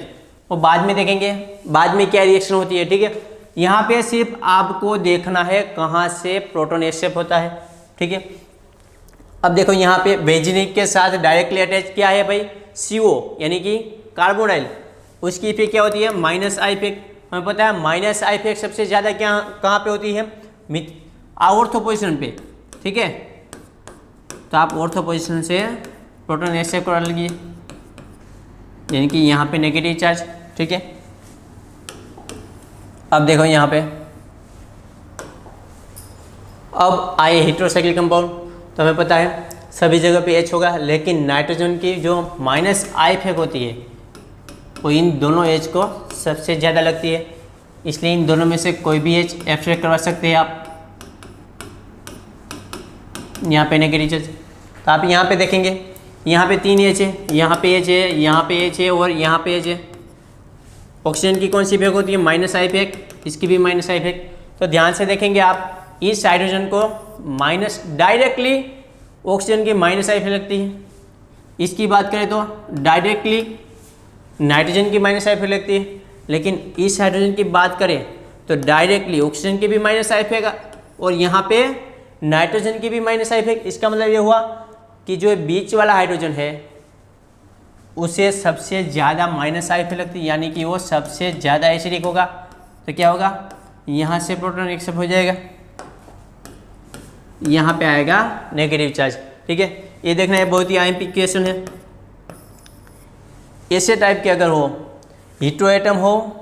वो बाद में देखेंगे बाद में क्या रिएक्शन होती है, ठीक है। यहाँ पे सिर्फ आपको देखना है कहाँ से प्रोटॉन एक्सेप्ट होता है, ठीक है। अब देखो यहाँ पे बेंजीन के साथ डायरेक्टली अटैच क्या है भाई, CO यानी कि कार्बोनाइल, उसकी इफेक्ट क्या होती है, -I इफेक्ट। हमें पता है -I इफेक्ट सबसे ज़्यादा क्या कहाँ पे होती है, ऑर्थो पोजिशन पे, ठीक है। तो आप ऑर्थो पोजिशन से प्रोटॉन एक्सेप्ट करा लीजिए, यानी कि यहाँ पे नेगेटिव चार्ज, ठीक है। अब देखो यहाँ पे अब आए हेटेरोसाइक्लिक कंपाउंड, तो हमें पता है सभी जगह पे H होगा, लेकिन नाइट्रोजन की जो -I इफेक्ट होती है वो इन दोनों H को सबसे ज़्यादा लगती है, इसलिए इन दोनों में से कोई भी H एक्सेप्ट करवा सकते हैं आप। यहाँ पे नेगेटिव चार्ज, तो आप यहाँ पे देखेंगे यहाँ पे 3 H है, यहाँ पे H है, यहाँ पे H है और यहाँ पे H है। ऑक्सीजन की कौन सी इफेक्ट होती है, -I इफेक्ट, इसकी भी -I इफेक्ट। तो ध्यान से देखेंगे आप, इस हाइड्रोजन को डायरेक्टली ऑक्सीजन की -I इफेक्ट लगती है। इसकी बात करें तो डायरेक्टली नाइट्रोजन की -I इफेक्ट लगती है, लेकिन इस हाइड्रोजन की बात करें तो डायरेक्टली ऑक्सीजन की भी -I इफेक्ट और यहाँ पे नाइट्रोजन की भी -I इफेक्ट। इसका मतलब ये हुआ कि जो बीच वाला हाइड्रोजन है उसे सबसे ज़्यादा -I इफेक्ट लगती है, यानी कि वो सबसे ज़्यादा एसिडिक होगा। तो क्या होगा, यहाँ से प्रोटॉन एक्सेप्ट हो जाएगा, यहाँ पे आएगा नेगेटिव चार्ज, ठीक है। ये देखना है, बहुत ही IMP क्वेश्चन है। ऐसे टाइप के अगर हो, हीट्रो एटम हो,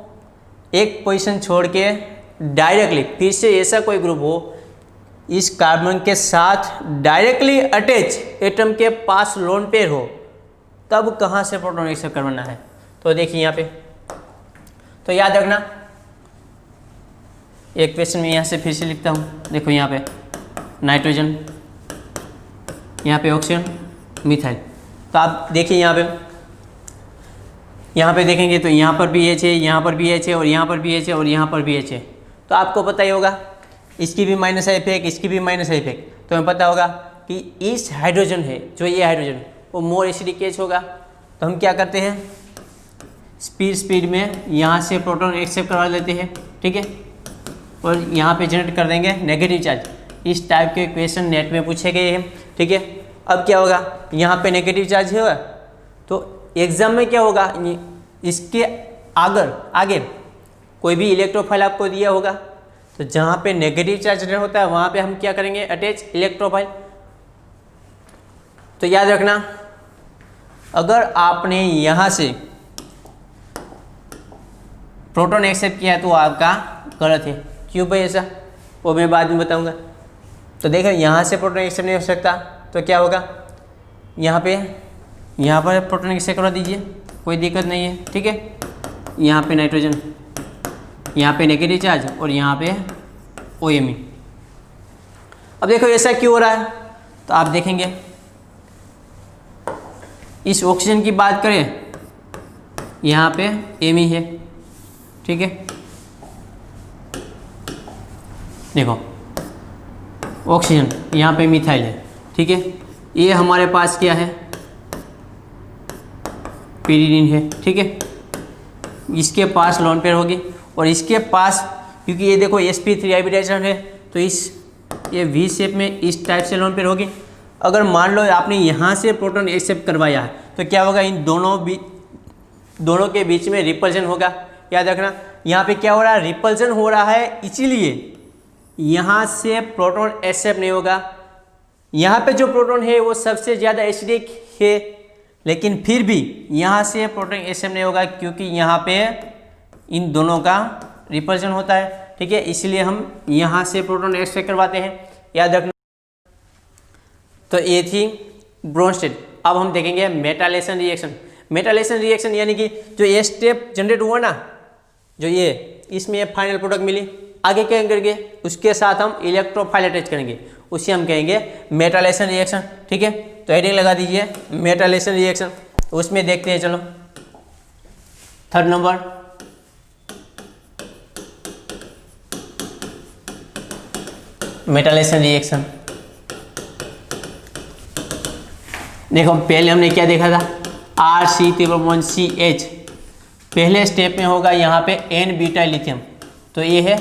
एक पोजीशन छोड़ के डायरेक्टली फिर से ऐसा कोई ग्रुप हो इस कार्बन के साथ डायरेक्टली अटैच एटम के पास लोन पेयर हो, तब कहाँ से प्रोटॉन एक्सेप्ट करवाना है। तो देखिए यहाँ पे, तो याद रखना, एक क्वेश्चन में यहाँ से फिर से लिखता हूँ। देखो यहाँ पे नाइट्रोजन, यहाँ पे ऑक्सीजन, मिथाइल। तो आप देखिए यहाँ पे देखेंगे तो यहाँ पर भी H है, यहाँ पर भी H है और यहाँ पर भी H है और यहाँ पर भी H है। तो आपको पता ही होगा इसकी भी -I इफेक्ट, इसकी भी -I इफेक्ट। तो हमें पता होगा कि इस हाइड्रोजन है, जो ये हाइड्रोजन वो मोर एसिडिक H होगा। तो हम क्या करते हैं, स्पीड में यहाँ से प्रोटॉन एक्सेप्ट करवा लेते हैं, ठीक है, और यहाँ पे जनरेट कर देंगे नेगेटिव चार्ज। इस टाइप के क्वेश्चन नेट में पूछे गए हैं, ठीक है। अब क्या होगा, यहाँ पे नेगेटिव चार्ज है, तो एग्जाम में क्या होगा, इसके आगे कोई भी इलेक्ट्रोफाइल आपको दिया होगा, तो जहाँ पे नेगेटिव चार्ज होता है वहाँ पे हम क्या करेंगे, अटैच इलेक्ट्रोफाइल। तो याद रखना, अगर आपने यहाँ से प्रोटॉन एक्सेप्ट किया तो आपका गलत है। क्यों भाई ऐसा, वो मैं बाद में बताऊंगा। तो देखो यहाँ से प्रोटॉन एक्सेप्ट नहीं हो सकता, तो क्या होगा, यहाँ पर प्रोटॉन एक्सेप्ट करवा दीजिए, कोई दिक्कत नहीं है, ठीक है। यहाँ पे नाइट्रोजन, यहाँ पे नेगेटिव चार्ज और यहाँ पे OMe। अब देखो ऐसा क्यों हो रहा है, तो आप देखेंगे इस ऑक्सीजन की बात करें, यहाँ पे Me है, ठीक है। देखो ऑक्सीजन, यहाँ पे मिथाइल है, ठीक है। ये हमारे पास क्या है, pyridine है, ठीक है। इसके पास लोन पेयर होगी और इसके पास, क्योंकि ये देखो sp3 हाइब्रिडाइजेशन है, तो ये V शेप में इस टाइप से लोन पेयर होगी। अगर मान लो आपने यहाँ से प्रोटॉन एक्सेप्ट करवाया है, तो क्या होगा, इन दोनों के बीच में रिपल्जन होगा। याद रखना, यहाँ पे क्या हो रहा है, रिपल्जन हो रहा है, इसीलिए यहाँ से प्रोटॉन एक्सेप्ट नहीं होगा। यहाँ पे जो प्रोटॉन है वो सबसे ज़्यादा एसिडिक है, लेकिन फिर भी यहाँ से प्रोटॉन एक्सेप्ट नहीं होगा, क्योंकि यहाँ पे इन दोनों का रिपल्जन होता है। ठीक है, इसलिए हम यहाँ से प्रोटॉन एक्सट्रैक्ट करवाते हैं, याद रखना। तो ये थी ब्रोंस्टेड। अब हम देखेंगे मेटालेशन रिएक्शन। मेटालेशन रिएक्शन यानी कि जो ये स्टेप जनरेट हुआ ना, जो ये इसमें फाइनल प्रोडक्ट मिली, आगे क्या करेंगे, उसके साथ हम इलेक्ट्रोफाइल अटैच करेंगे, उसे हम कहेंगे मेटालेशन रिएक्शन। ठीक है, तो हेडिंग लगा दीजिए मेटालेशन रिएक्शन। उसमें देखते हैं, चलो 3rd नंबर, मेटालेशन रिएक्शन। देखो पहले हमने क्या देखा था, RC3CH पहले स्टेप में होगा यहाँ पे N बीटा लिथियम, तो ये है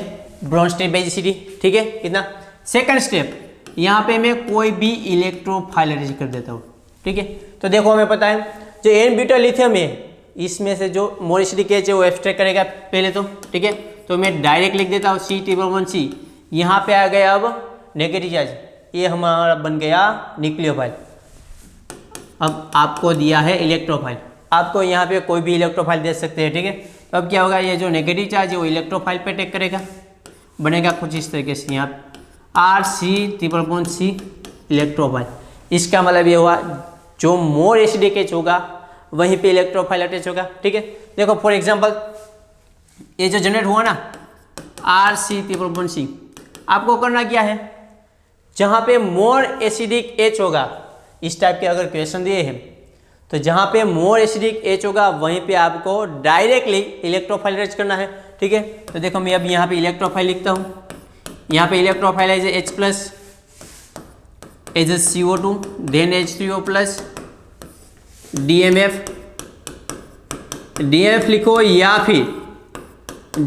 ब्रोंस्टेड बेसिसिटी। ठीक है, कितना। सेकंड स्टेप यहाँ पे मैं कोई भी इलेक्ट्रोफाइल अटैच कर देता हूँ। ठीक है, तो देखो हमें पता है जो N बीटा लिथियम है, इसमें से जो मोर एसिडिक एच है वो एक्सट्रैक्ट करेगा पहले तो। ठीक है, तो मैं डायरेक्ट लिख देता हूँ C1C। यहाँ पे आ गया अब नेगेटिव चार्ज, ये हमारा बन गया न्यूक्लियोफाइल। अब आपको दिया है इलेक्ट्रोफाइल, आपको यहाँ पे कोई भी इलेक्ट्रोफाइल दे सकते हैं। ठीक है, तो अब क्या होगा, ये जो नेगेटिव चार्ज है वो इलेक्ट्रोफाइल पे अटैक करेगा, बनेगा कुछ इस तरीके से यहाँ RC3C इलेक्ट्रोफाइल। इसका मतलब ये हुआ जो मोर एसिडिक एच होगा वहीं पे इलेक्ट्रोफाइल अटैच होगा। ठीक है, देखो फॉर एग्जांपल ये जो जनरेट हुआ ना RC3C, आपको करना क्या है, जहाँ पे मोर एसिडिक एच होगा, इस टाइप के अगर क्वेश्चन दिए हैं तो जहाँ पे मोर एसिडिक एच होगा वहीं पे आपको डायरेक्टली इलेक्ट्रोफाइल अटैच करना है। ठीक है, तो देखो मैं अब यहाँ पे इलेक्ट्रोफाइल लिखता हूँ। यहाँ पे electrophile as H plus as CO2 then H3O plus DMF लिखो या फिर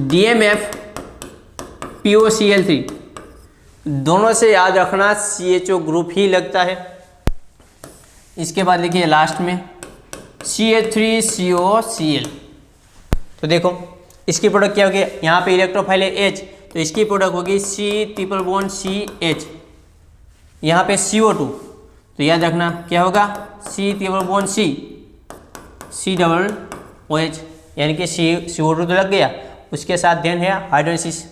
DMF POCl3, दोनों से याद रखना CHO ग्रुप ही लगता है। इसके बाद देखिए लास्ट में CH3COCl, तो देखो इसकी प्रोडक्ट क्या होगी, यहाँ पे इलेक्ट्रोफाइल है H, तो इसकी प्रोडक्ट होगी C1CH, यहाँ पे CO2, तो याद रखना क्या होगा C1COH, यानी कि CO2 तो लग गया, उसके साथ देन है हाइड्रोलिसिस।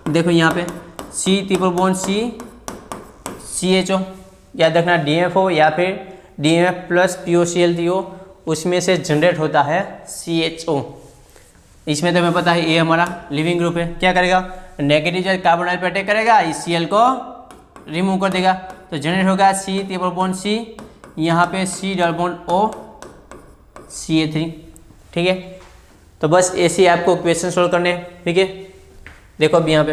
देखो यहाँ पे C1CCHO, याद रखना DMF हो या फिर DMF प्लस POCl3 हो, उसमें से जनरेट होता है CHO। इसमें तो हमें पता है ये हमारा लिविंग ग्रुप है, क्या करेगा, नेगेटिव चार्ज कार्बन पे अटैक करेगा, इस Cl को रिमूव कर देगा, तो जनरेट होगा C3C, यहाँ पे C⋅O CH3। ठीक है, तो बस ऐसे ही आपको क्वेश्चन सोल्व करने हैं। ठीक है, देखो अब यहाँ पे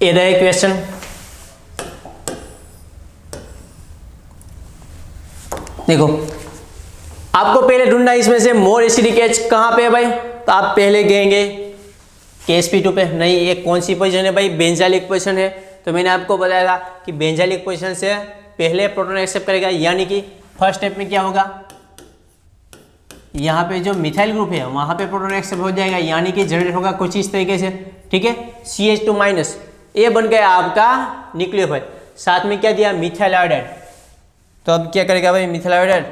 ये रहे क्वेश्चन। देखो आपको पहले ढूंढना इसमें से मोर एसिडिक एच कहाँ पे है भाई, तो आप पहले कहेंगे KsP2 पे। नहीं, ये कौन सी पोजीशन है भाई, बेंजालिक पोजीशन है। तो मैंने आपको बताया था कि बेंजालिक पोजीशन से पहले प्रोटॉन एक्सेप्ट करेगा, यानी कि फर्स्ट स्टेप में क्या होगा, यहाँ पे जो मिथाइल ग्रुप है वहाँ पे प्रोटॉन एक्सेप्ट हो जाएगा, यानी कि जनरेट होगा कुछ इस तरीके से। ठीक है, CH2- ये बन गया आपका न्यूक्लियोफाइल, साथ में क्या दिया, मिथाइल आयोडाइड। तो अब क्या करेगा भाई मिथाइल आयोडाइड,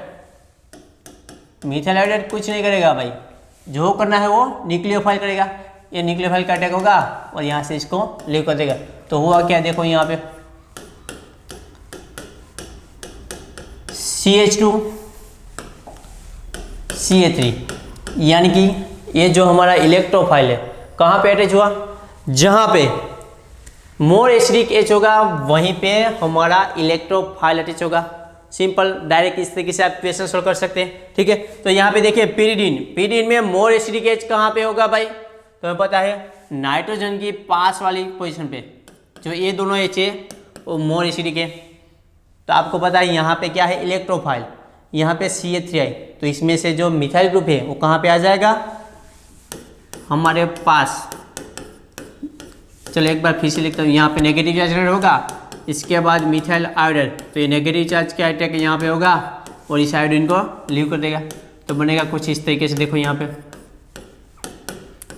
मिथाइल आयोडाइड कुछ नहीं करेगा भाई, जो करना है वो न्यूक्लियोफाइल करेगा। ये न्यूक्लियोफाइल का अटैक होगा और यहाँ से इसको लीव कर देगा। तो हुआ क्या, देखो यहाँ पे CH2CH3, यानी कि ये जो हमारा इलेक्ट्रोफाइल है कहाँ पे अटैच हुआ, जहाँ पे मोर एसिडिक एच होगा वहीं पे हमारा इलेक्ट्रोफाइल अटैच होगा। सिंपल, डायरेक्ट इस तरीके से आप क्वेश्चन सोल्व कर सकते हैं। ठीक है, तो यहाँ पे देखिए पीरिडीन में मोर एसिडिक एच कहाँ पे होगा भाई, तो हमें पता है नाइट्रोजन की पास वाली पोजीशन पे, जो ये दोनों एच है वो मोर एसिडिक है। तो आपको पता है यहाँ पे क्या है, इलेक्ट्रोफाइल, यहाँ पे CH3I, तो इसमें से जो मिथाइल ग्रुप है वो कहाँ पे आ जाएगा, हमारे पास। चलो एक बार फिर से लिखता हूँ, यहाँ पे नेगेटिव चार्ज होगा, इसके बाद मिथाइल आयोडाइड, तो ये नेगेटिव चार्ज का अटैक यहाँ पे होगा और इस आयोडीन को लीव कर देगा, तो बनेगा कुछ इस तरीके से। देखो यहाँ पे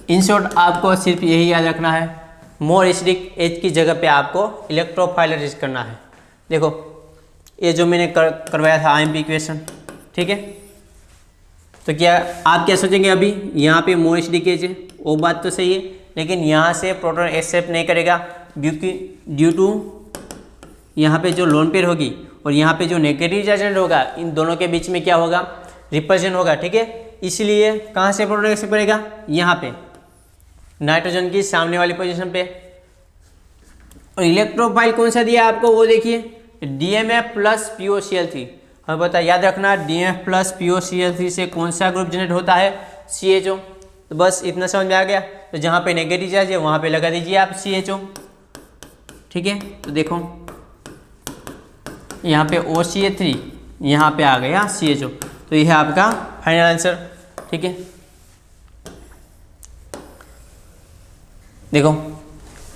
इन शॉर्ट आपको सिर्फ यही याद रखना है, मोर एसिडिक एच की जगह पे आपको इलेक्ट्रोफाइल अटैच करना है। देखो ये जो मैंने करवाया था IMP क्वेश्चन, ठीक है, तो क्या आप क्या सोचेंगे, अभी यहाँ पे मोर लीकेज है, वो बात तो सही है, लेकिन यहाँ से प्रोटॉन एक्सेप्ट नहीं करेगा ड्यू टू यहाँ पे जो लोन पेयर होगी और यहाँ पे जो नेगेटिव चार्ज होगा, इन दोनों के बीच में क्या होगा, रिपल्शन होगा, ठीक है। इसलिए कहाँ से प्रोटॉन एक्सेप्ट करेगा, यहाँ पे नाइट्रोजन की सामने वाली पोजीशन पे। और इलेक्ट्रोफाइल कौन सा दिया आपको, वो देखिए DMF प्लस POCl3। हमें पता याद रखना DMF प्लस POCl3 से कौन सा ग्रुप जनरेट होता है, CHO। तो बस इतना समझ में आ गया। तो जहाँ पे नेगेटिव चार्ज है वहाँ पे लगा दीजिए आप CHO, ठीक है। तो देखो यहाँ पे OCH3, यहाँ पे आ गया CHO। तो यह है आपका फाइनल आंसर, ठीक है। देखो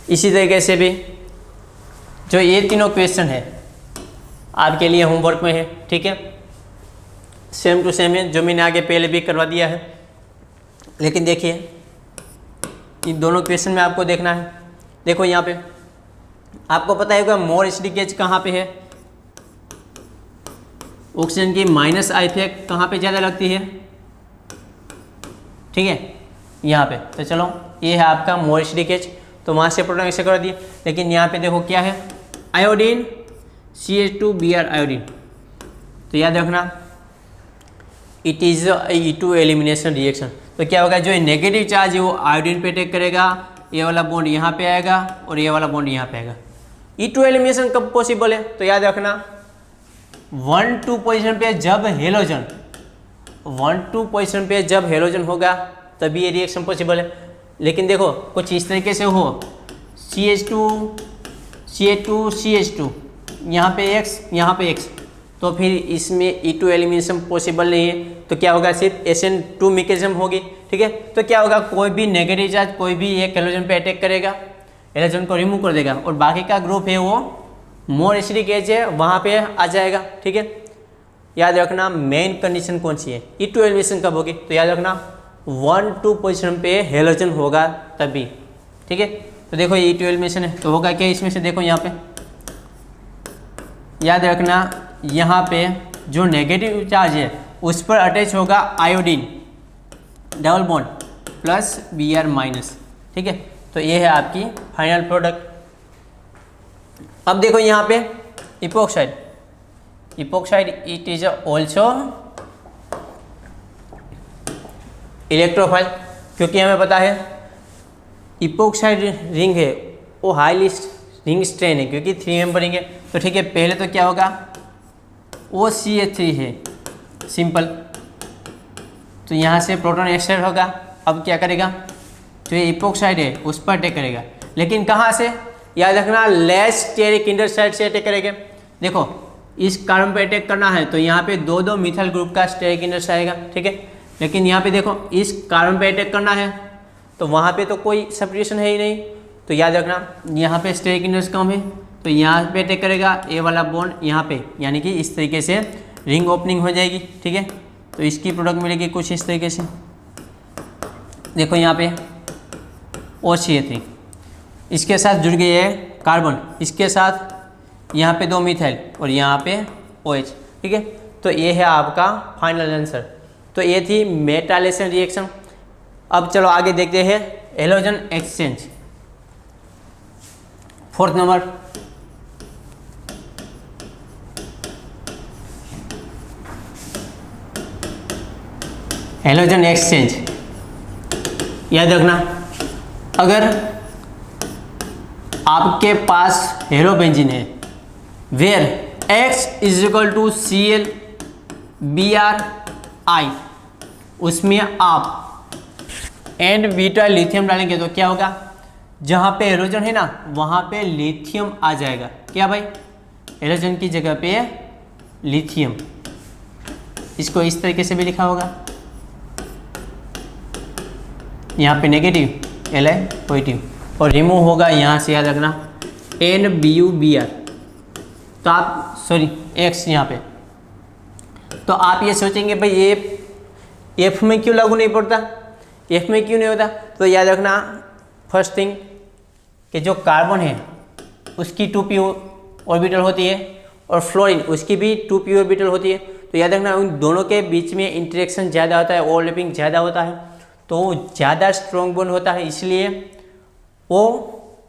इसी तरीके से भी जो ये तीनों क्वेश्चन है आपके लिए होमवर्क में है, ठीक है, सेम टू सेम है जो मैंने आगे पहले भी करवा दिया है। लेकिन देखिए इन दोनों क्वेश्चन में आपको देखना है। देखो यहाँ पे आपको पता है मोर लीकेज कहाँ पे है, ऑक्सीजन की माइनस आई इफेक्ट कहाँ पे ज़्यादा लगती है, ठीक है, यहाँ पे। तो चलो ये है आपका मोर लीकेज, तो वहाँ से प्रोटॉन एक्सेप्ट कर दिए। लेकिन यहाँ पे देखो क्या है, आयोडीन CH2Br आयोडीन। तो याद रखना it is E2 elimination reaction. तो क्या होगा, जो नेगेटिव चार्ज है वो आयोडीन पे अटैक करेगा, ये वाला बॉन्ड यहाँ पे आएगा और ये वाला बॉन्ड यहाँ पे आएगा। E2 एलिमिनेशन कब पॉसिबल है, तो याद रखना 1-2 पोजीशन पे जब हेलोजन 1-2 पोजीशन पे जब हेलोजन होगा तभी ये रिएक्शन पॉसिबल है। लेकिन देखो कुछ इस तरीके से हो CH2 यहाँ पे X यहाँ पे X, तो फिर इसमें E2 एलिमिनेशन पॉसिबल नहीं है। तो क्या होगा, सिर्फ SN2 मैकेनिज्म होगी, ठीक है। तो क्या होगा, कोई भी नेगेटिव चार्ज कोई भी एक हेलोजन पे अटैक करेगा, हेलोजन को रिमूव कर देगा और बाकी का ग्रुप है वो मोर एसिडिक एज है वहाँ पे आ जाएगा, ठीक है। याद रखना मेन कंडीशन कौन सी है, E2 एलिमिनेशन कब होगी, तो याद रखना 1-2 पोजीशन पे हेलोजन होगा तभी, ठीक है। तो देखो ये E2 एलिमिनेशन है, तो होगा क्या इसमें से, देखो यहाँ पे याद रखना यहाँ पे जो नेगेटिव चार्ज है उस पर अटैच होगा iodine double bond plus Br minus, ठीक है। तो ये है आपकी फाइनल प्रोडक्ट। अब देखो यहाँ पे epoxide it is also electrophile, क्योंकि हमें पता है इपोक्साइड रिंग है वो हाईली रिंग स्ट्रेन है क्योंकि 3 मेंबर रिंग है। तो ठीक है, पहले तो क्या होगा, OCH3 है सिंपल, तो यहाँ से प्रोटॉन एक्सेप्ट होगा। अब क्या करेगा, जो ये इपोक्साइड है उस पर अटैक करेगा, लेकिन कहाँ से, याद रखना लेस स्टेरिक इंडरसाइड से अटैक करेंगे। देखो इस कार्बन पे अटैक करना है तो यहाँ पे 2-2 मिथाइल ग्रुप का स्टेरिक इंडस आएगा, ठीक है। लेकिन यहाँ पे देखो इस कार्बन पे अटैक करना है तो वहाँ पे तो कोई सब्स्टिट्यूशन है ही नहीं, तो याद रखना यहाँ पे स्टेरिक इंडस कम है तो यहाँ पे अटैक करेगा, ए वाला बॉन्ड यहाँ पे, यानी कि इस तरीके से रिंग ओपनिंग हो जाएगी, ठीक है। तो इसकी प्रोडक्ट मिलेगी कुछ इस तरीके से। देखो यहाँ पे OCH3 इसके साथ जुड़ गई है कार्बन, इसके साथ यहाँ पे 2 मिथाइल और यहाँ पे OH, ठीक है। तो ये है आपका फाइनल आंसर। तो ये थी मेटालेशन रिएक्शन। अब चलो आगे देखते हैं halogen exchange. 4th number, halogen exchange. याद रखना अगर आपके पास हेलोबेंजीन है वेयर X = ClBrI, उसमें आप एंड बीटा लिथियम डालेंगे तो क्या होगा, जहाँ पे हेलोजन है ना वहाँ पे लिथियम आ जाएगा। क्या भाई, हेलोजन की जगह पे लिथियम, इसको इस तरीके से भी लिखा होगा, यहाँ पे नेगेटिव Li पॉजिटिव और रिमूव होगा यहाँ से, याद रखना NBuBr। तो आप सॉरी X यहाँ पे, तो आप ये सोचेंगे भाई ये F में क्यों लागू नहीं पड़ता, F में क्यों नहीं होता, तो याद रखना फर्स्ट थिंग कि जो कार्बन है उसकी 2p ऑर्बिटल होती है और फ्लोरीन उसकी भी 2p ऑर्बिटल होती है। तो तो याद रखना उन दोनों के बीच में इंटरेक्शन ज़्यादा होता है, ओवरलैपिंग ज़्यादा होता है, तो ज़्यादा स्ट्रॉन्ग बॉन्ड होता है, इसलिए वो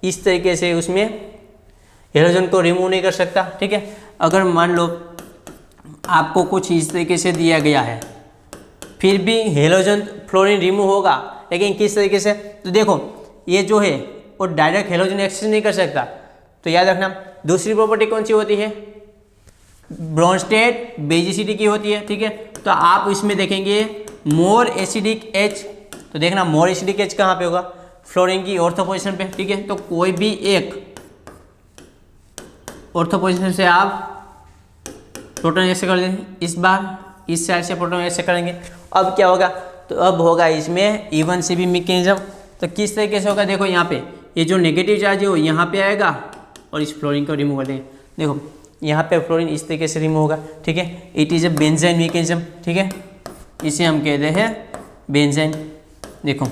इस तरीके से उसमें हेलोजन को रिमूव नहीं कर सकता। ठीक है, अगर मान लो आपको कुछ इस तरीके से दिया गया है, फिर भी हेलोजन फ्लोरीन रिमूव होगा, लेकिन किस तरीके से, तो देखो ये जो है वो डायरेक्ट हेलोजन एक्सचेंज नहीं कर सकता। तो याद रखना दूसरी प्रॉपर्टी कौन सी होती है, ब्रोंस्टेड बेसिसिटी की होती है। ठीक है, तो आप इसमें देखेंगे मोर एसिडिक एच, तो देखना मोर एसिडिक एच कहाँ पे होगा, फ्लोरीन की ऑर्थो पोजीशन पे। ठीक है, तो कोई भी एक ऑर्थो पोजीशन से आप प्रोटॉन ऐसे कर देंगे, इस बार इस साइड से प्रोटॉन ऐसे करेंगे, अब क्या होगा, तो अब होगा इसमें इवन सी बी मैकेनिज्म। तो किस तरीके से होगा, देखो यहाँ पे ये जो नेगेटिव चार्ज है वो यहाँ पे आएगा और इस फ्लोरीन को रिमूव कर देंगे। देखो यहाँ पे फ्लोरीन इस तरीके से रिमूव होगा। ठीक है, it is a benzene mechanism. ठीक है, इसे हम कहते हैं बेंजाइन। देखो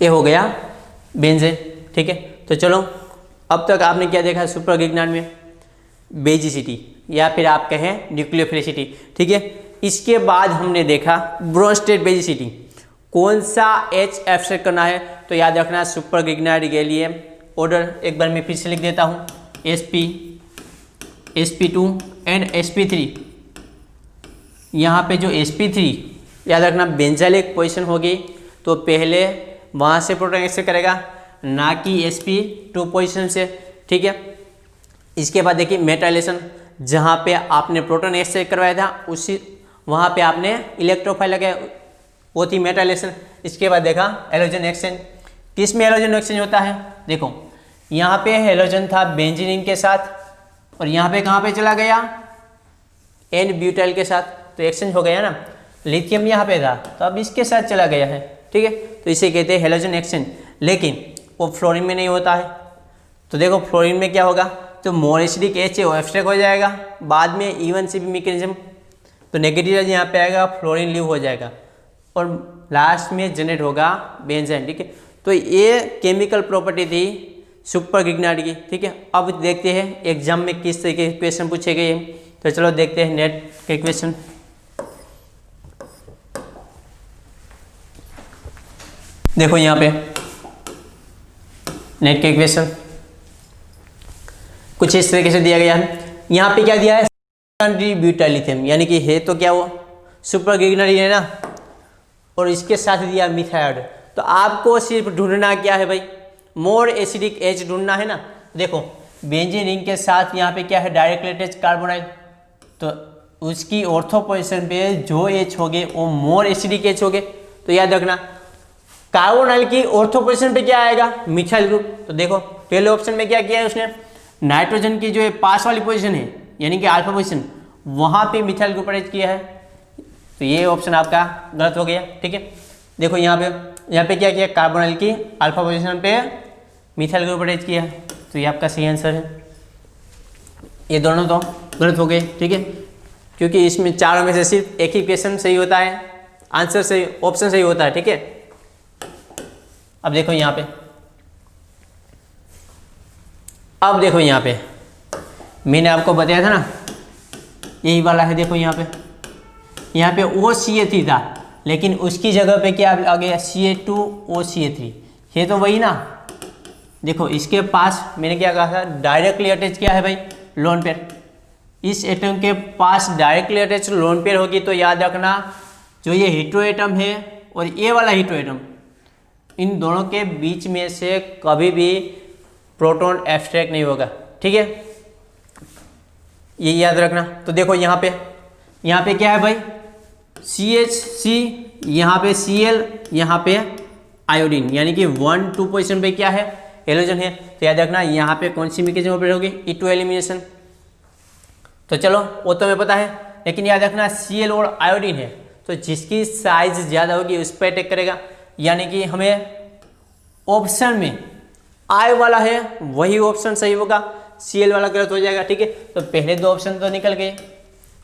ये हो गया बेंजाइन। ठीक है, तो चलो अब तक आपने क्या देखा सुपर ग्रिग्नार्ड में, बेसिसिटी या फिर आप कहें न्यूक्लियोफिलिसिटी। ठीक है, इसके बाद हमने देखा ब्रोंस्टेड बेसिसिटी, कौन सा एच एब्स्ट्रैक्ट करना है, तो याद रखना सुपर ग्रिग्नार्ड के लिए ऑर्डर एक बार मैं फिर से लिख देता हूँ, sp sp2 एंड sp3। यहाँ पे जो sp3 याद रखना बेंजाइलिक पोजीशन होगी, तो पहले वहाँ से प्रोटॉन एक्सचेंज करेगा, ना कि sp2 पोजीशन से। ठीक है, इसके बाद देखिए मेटाइलेशन, जहाँ पे आपने प्रोटॉन एक्सचेंज करवाया था उसी वहाँ पे आपने इलेक्ट्रोफाइल लगाया, वो थी मेटाइलेशन। इसके बाद देखा हेलोजन एक्सचेंज, किस में हेलोजन एक्सचेंज होता है, देखो यहाँ पे हेलोजन था बेंजीन के साथ और यहाँ पे कहाँ पे चला गया, एन ब्यूटाइल के साथ, तो एक्सचेंज हो गया ना। लिथियम यहाँ पे था तो अब इसके साथ चला गया है। ठीक है, तो इसे कहते हैं हेलोजन एक्सचेंज, लेकिन वो फ्लोरीन में नहीं होता है। तो देखो फ्लोरीन में क्या होगा, तो मोर एसिडिक एच है वो एब्स्ट्रैक्ट हो जाएगा, बाद में इवन सी बी मैकेनिज्म, तो नेगेटिव चार्ज यहाँ पे आएगा, फ्लोरीन लीव हो जाएगा और लास्ट में जनरेट होगा बेंजाइन। ठीक है, तो ये केमिकल प्रॉपर्टी थी सुपर ग्रिग्नार्ड की। ठीक है, अब देखते हैं एग्जाम में किस तरीके के क्वेश्चन पूछे गए हैं, तो चलो देखते हैं नेट के क्वेश्चन। देखो यहाँ पे नेट के क्वेश्चन कुछ इस तरीके से दिया गया है। यहाँ पे क्या दिया है, सेकेंडरी ब्यूटाइल लिथियम, यानी कि है तो क्या वो सुपर ग्रिग्नार्ड है ना, और इसके साथ दिया मिथाइड। तो आपको सिर्फ ढूंढना क्या है भाई, मोर एसिडिक एच ढूंढना है ना। देखो बेंजीन रिंग के साथ यहाँ पे क्या है, डायरेक्टली अटैच कार्बोनाइल, तो उसकी ऑर्थो पोजीशन पे जो एच हो गए वो मोर एसिडिक एच हो गए। तो याद रखना कार्बोनाइल की ऑर्थो पोजीशन पे क्या आएगा, मिथाइल ग्रुप। तो देखो पहले ऑप्शन में क्या किया है उसने, नाइट्रोजन की जो है पास वाली पोजीशन है यानी कि अल्फा पोजीशन, वहाँ पे मिथाइल ग्रुप अटैच किया है, तो ये ऑप्शन आपका गलत हो गया। ठीक है, देखो यहाँ पे क्या किया, कार्बोनाइल की अल्फा पोजीशन पे मिथाइल ग्रुप अटैच किया, तो ये आपका सही आंसर है। ये दोनों तो गलत हो गए। ठीक है, क्योंकि इसमें चारों में से सिर्फ एक ही क्वेश्चन सही होता है, आंसर सही, ऑप्शन सही होता है। ठीक है, अब देखो यहाँ पे, अब देखो यहाँ पे मैंने आपको बताया था ना, यही वाला है। देखो यहाँ पे OCA3 था, लेकिन उसकी जगह पे क्या आ गया, Ca2OCA3, ये तो वही ना। देखो इसके पास मैंने क्या कहा था, डायरेक्टली अटैच किया है भाई लोन पेयर, इस एटम के पास डायरेक्टली अटैच लोन पेयर होगी, तो याद रखना जो ये हीट्रो एटम है और ये वाला हीट्रो एटम, इन दोनों के बीच में से कभी भी प्रोटॉन एब्स्ट्रैक्ट नहीं होगा। ठीक है, ये याद रखना। तो देखो यहाँ पे क्या है भाई, CH3, यहाँ पे Cl, यहाँ पे आयोडीन, यानी कि 1-2 पोजीशन पे क्या है, हेलोजन है। तो याद रखना यहाँ पे कौन सी मैकेनिज्म ऑपरेट होगी, E2 एलिमिनेशन। तो चलो वो तो हमें पता है, लेकिन याद रखना Cl और आयोडीन है, तो जिसकी साइज ज़्यादा होगी उस पर अटैक करेगा, यानी कि हमें ऑप्शन में I वाला है वही ऑप्शन सही होगा, Cl वाला गलत हो जाएगा। ठीक है, तो पहले दो ऑप्शन तो निकल गए।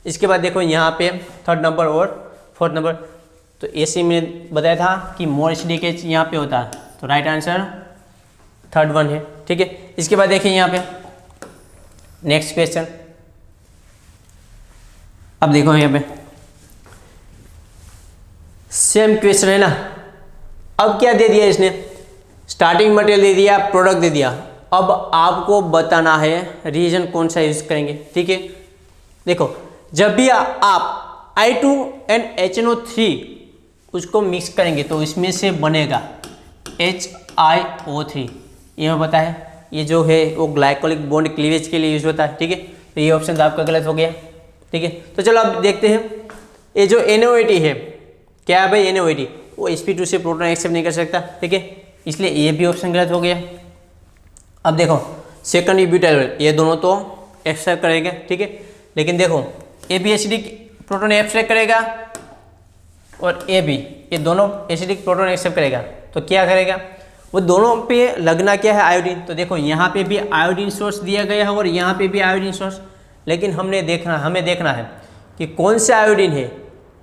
इसके बाद देखो यहाँ पे 3rd नंबर और 4th नंबर, तो ऐसे में बताया था कि मोर एसिडिक एच यहाँ पे होता है, तो राइट आंसर 3rd वन है। ठीक है, इसके बाद देखिए यहाँ पे नेक्स्ट क्वेश्चन, अब देखो यहाँ पे सेम क्वेश्चन है ना। अब क्या दे दिया इसने, स्टार्टिंग मटेरियल दे दिया, प्रोडक्ट दे दिया। अब आपको बताना है रिएजेंट कौन सा यूज करेंगे, ठीक है। देखो जब भी आप I2 and HNO3 उसको मिक्स करेंगे तो इसमें से बनेगा HiO3। ये हमें पता है, ये जो है वो ग्लाइकोलिक बॉन्ड क्लीवेज के लिए यूज होता है, ठीक है। तो ये ऑप्शन तो आपका गलत हो गया, ठीक है। तो चलो अब देखते हैं, ये जो NO80 है, क्या है भाई NO80, वो sp2 से प्रोटॉन एक्सेप्ट नहीं कर सकता, ठीक है, इसलिए ये भी ऑप्शन गलत हो गया। अब देखो सेकंड ब्यूटाइल, ये दोनों तो एक्सेप्ट करेगा, ठीक है, लेकिन देखो ए भी एसिडिक प्रोटॉन एक्सेप्ट करेगा और ए भी, ये दोनों एसिडिक प्रोटॉन एक्सेप्ट करेगा, तो क्या करेगा, वो दोनों पे लगना क्या है, आयोडीन। तो देखो यहाँ पे भी आयोडीन सोर्स दिया गया है और यहाँ पे भी आयोडीन सोर्स, लेकिन हमें देखना है कि कौन सा आयोडीन है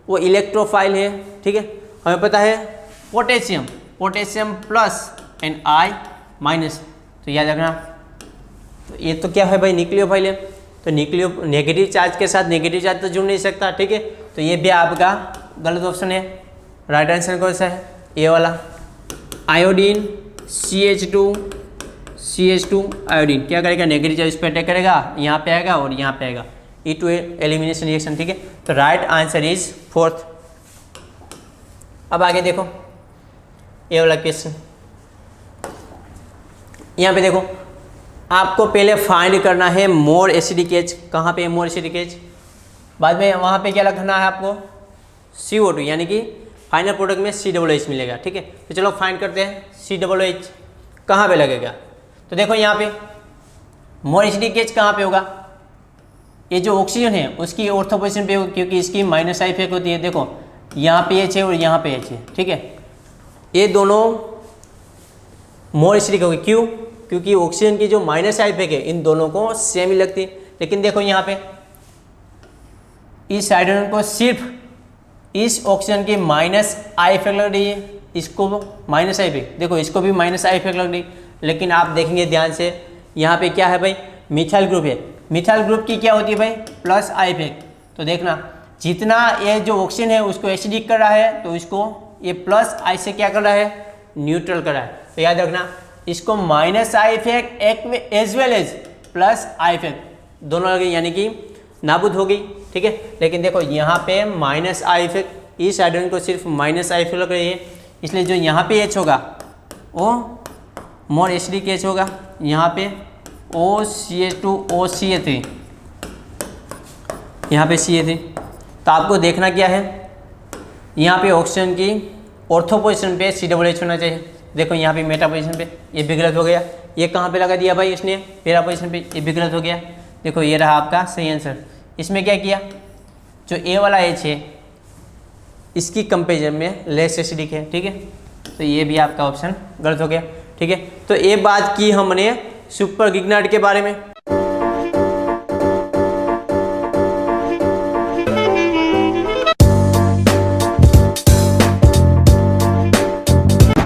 वो इलेक्ट्रोफाइल है, ठीक है। हमें पता है potassium plus and I minus, तो याद रखना। तो ये तो क्या है भाई, न्यूक्लियोफाइल है, तो नेगेटिव चार्ज के साथ नेगेटिव चार्ज तो जुड़ नहीं सकता, ठीक है। तो ये भी आपका गलत ऑप्शन है। राइट आंसर कौन सा है, ये वाला आयोडीन CH2 आयोडीन क्या करेगा, नेगेटिव चार्ज इस पर अटैक करेगा, यहाँ पे आएगा और यहाँ पे आएगा, E2 एलिमिनेशन रिएक्शन, ठीक है। तो राइट आंसर इज 4th। अब आगे देखो ये वाला क्वेश्चन, यहाँ पे देखो आपको पहले फाइंड करना है मोर एसिडिक एच। कहाँ पे है मोर एसिडिक एच, बाद में वहाँ पे क्या लिखना है आपको, CO2, यानी कि फाइनल प्रोडक्ट में COOH मिलेगा, ठीक है। तो चलो फाइंड करते हैं COOH कहाँ पे लगेगा। तो देखो यहाँ पे मोर एसिडिक एच कहाँ पे होगा, ये जो ऑक्सीजन है उसकी ऑर्थो पोजीशन पे होगा, क्योंकि इसकी माइनस आई इफेक्ट होती है। देखो यहाँ पे H है और यहाँ पे H है, ठीक है, ये दोनों मोर एसिडिक होगी, क्यों, क्योंकि ऑक्सीजन की जो माइनस आई इफेक्ट है इन दोनों को सेम ही लगती है। लेकिन देखो यहाँ पे इस हाइड्रोजन को सिर्फ इस ऑक्सीजन की माइनस आई इफेक्ट लग रही है, इसको माइनस आई इफेक्ट, देखो इसको भी माइनस आई इफेक्ट लग रही। लेकिन आप देखेंगे ध्यान से, यहाँ पे क्या है भाई, मिथाइल ग्रुप है, मिथाइल ग्रुप की क्या होती है भाई, प्लस आई इफेक्ट। तो देखना जितना ये जो ऑक्सीजन है उसको एसिडिक कर रहा है, तो इसको ये प्लस आई से क्या कर रहा है, न्यूट्रल कर रहा है। तो याद रखना इसको माइनस आई इफेक्ट एक as well as plus I effect दोनों लगे, यानी कि नाबूद हो गई, ठीक है। लेकिन देखो यहाँ पे माइनस आई इफेक्ट, इस हाइड्रोजन को सिर्फ माइनस आई इफेक्ट लग रही है, इसलिए जो यहाँ पे H होगा वो मोर एसिडिक H होगा, यहाँ पे OCH2OCH3, यहाँ पे CH3। तो आपको देखना क्या है, यहाँ पे ऑक्सीजन की ऑर्थो पोजीशन पे COOH होना चाहिए। देखो यहाँ पे मेटा पोजीशन पे, ये भी गलत हो गया। ये कहाँ पे लगा दिया भाई इसने, पेरा पोजीशन पे, ये भी गलत हो गया। देखो ये रहा आपका सही आंसर। इसमें क्या किया, जो ए वाला H है इसकी कंपेरिजन में लेस एसिडिक है, ठीक है। तो ये भी आपका ऑप्शन गलत हो गया, ठीक है। तो ये बात की हमने सुपर गिग्नाइट के बारे में।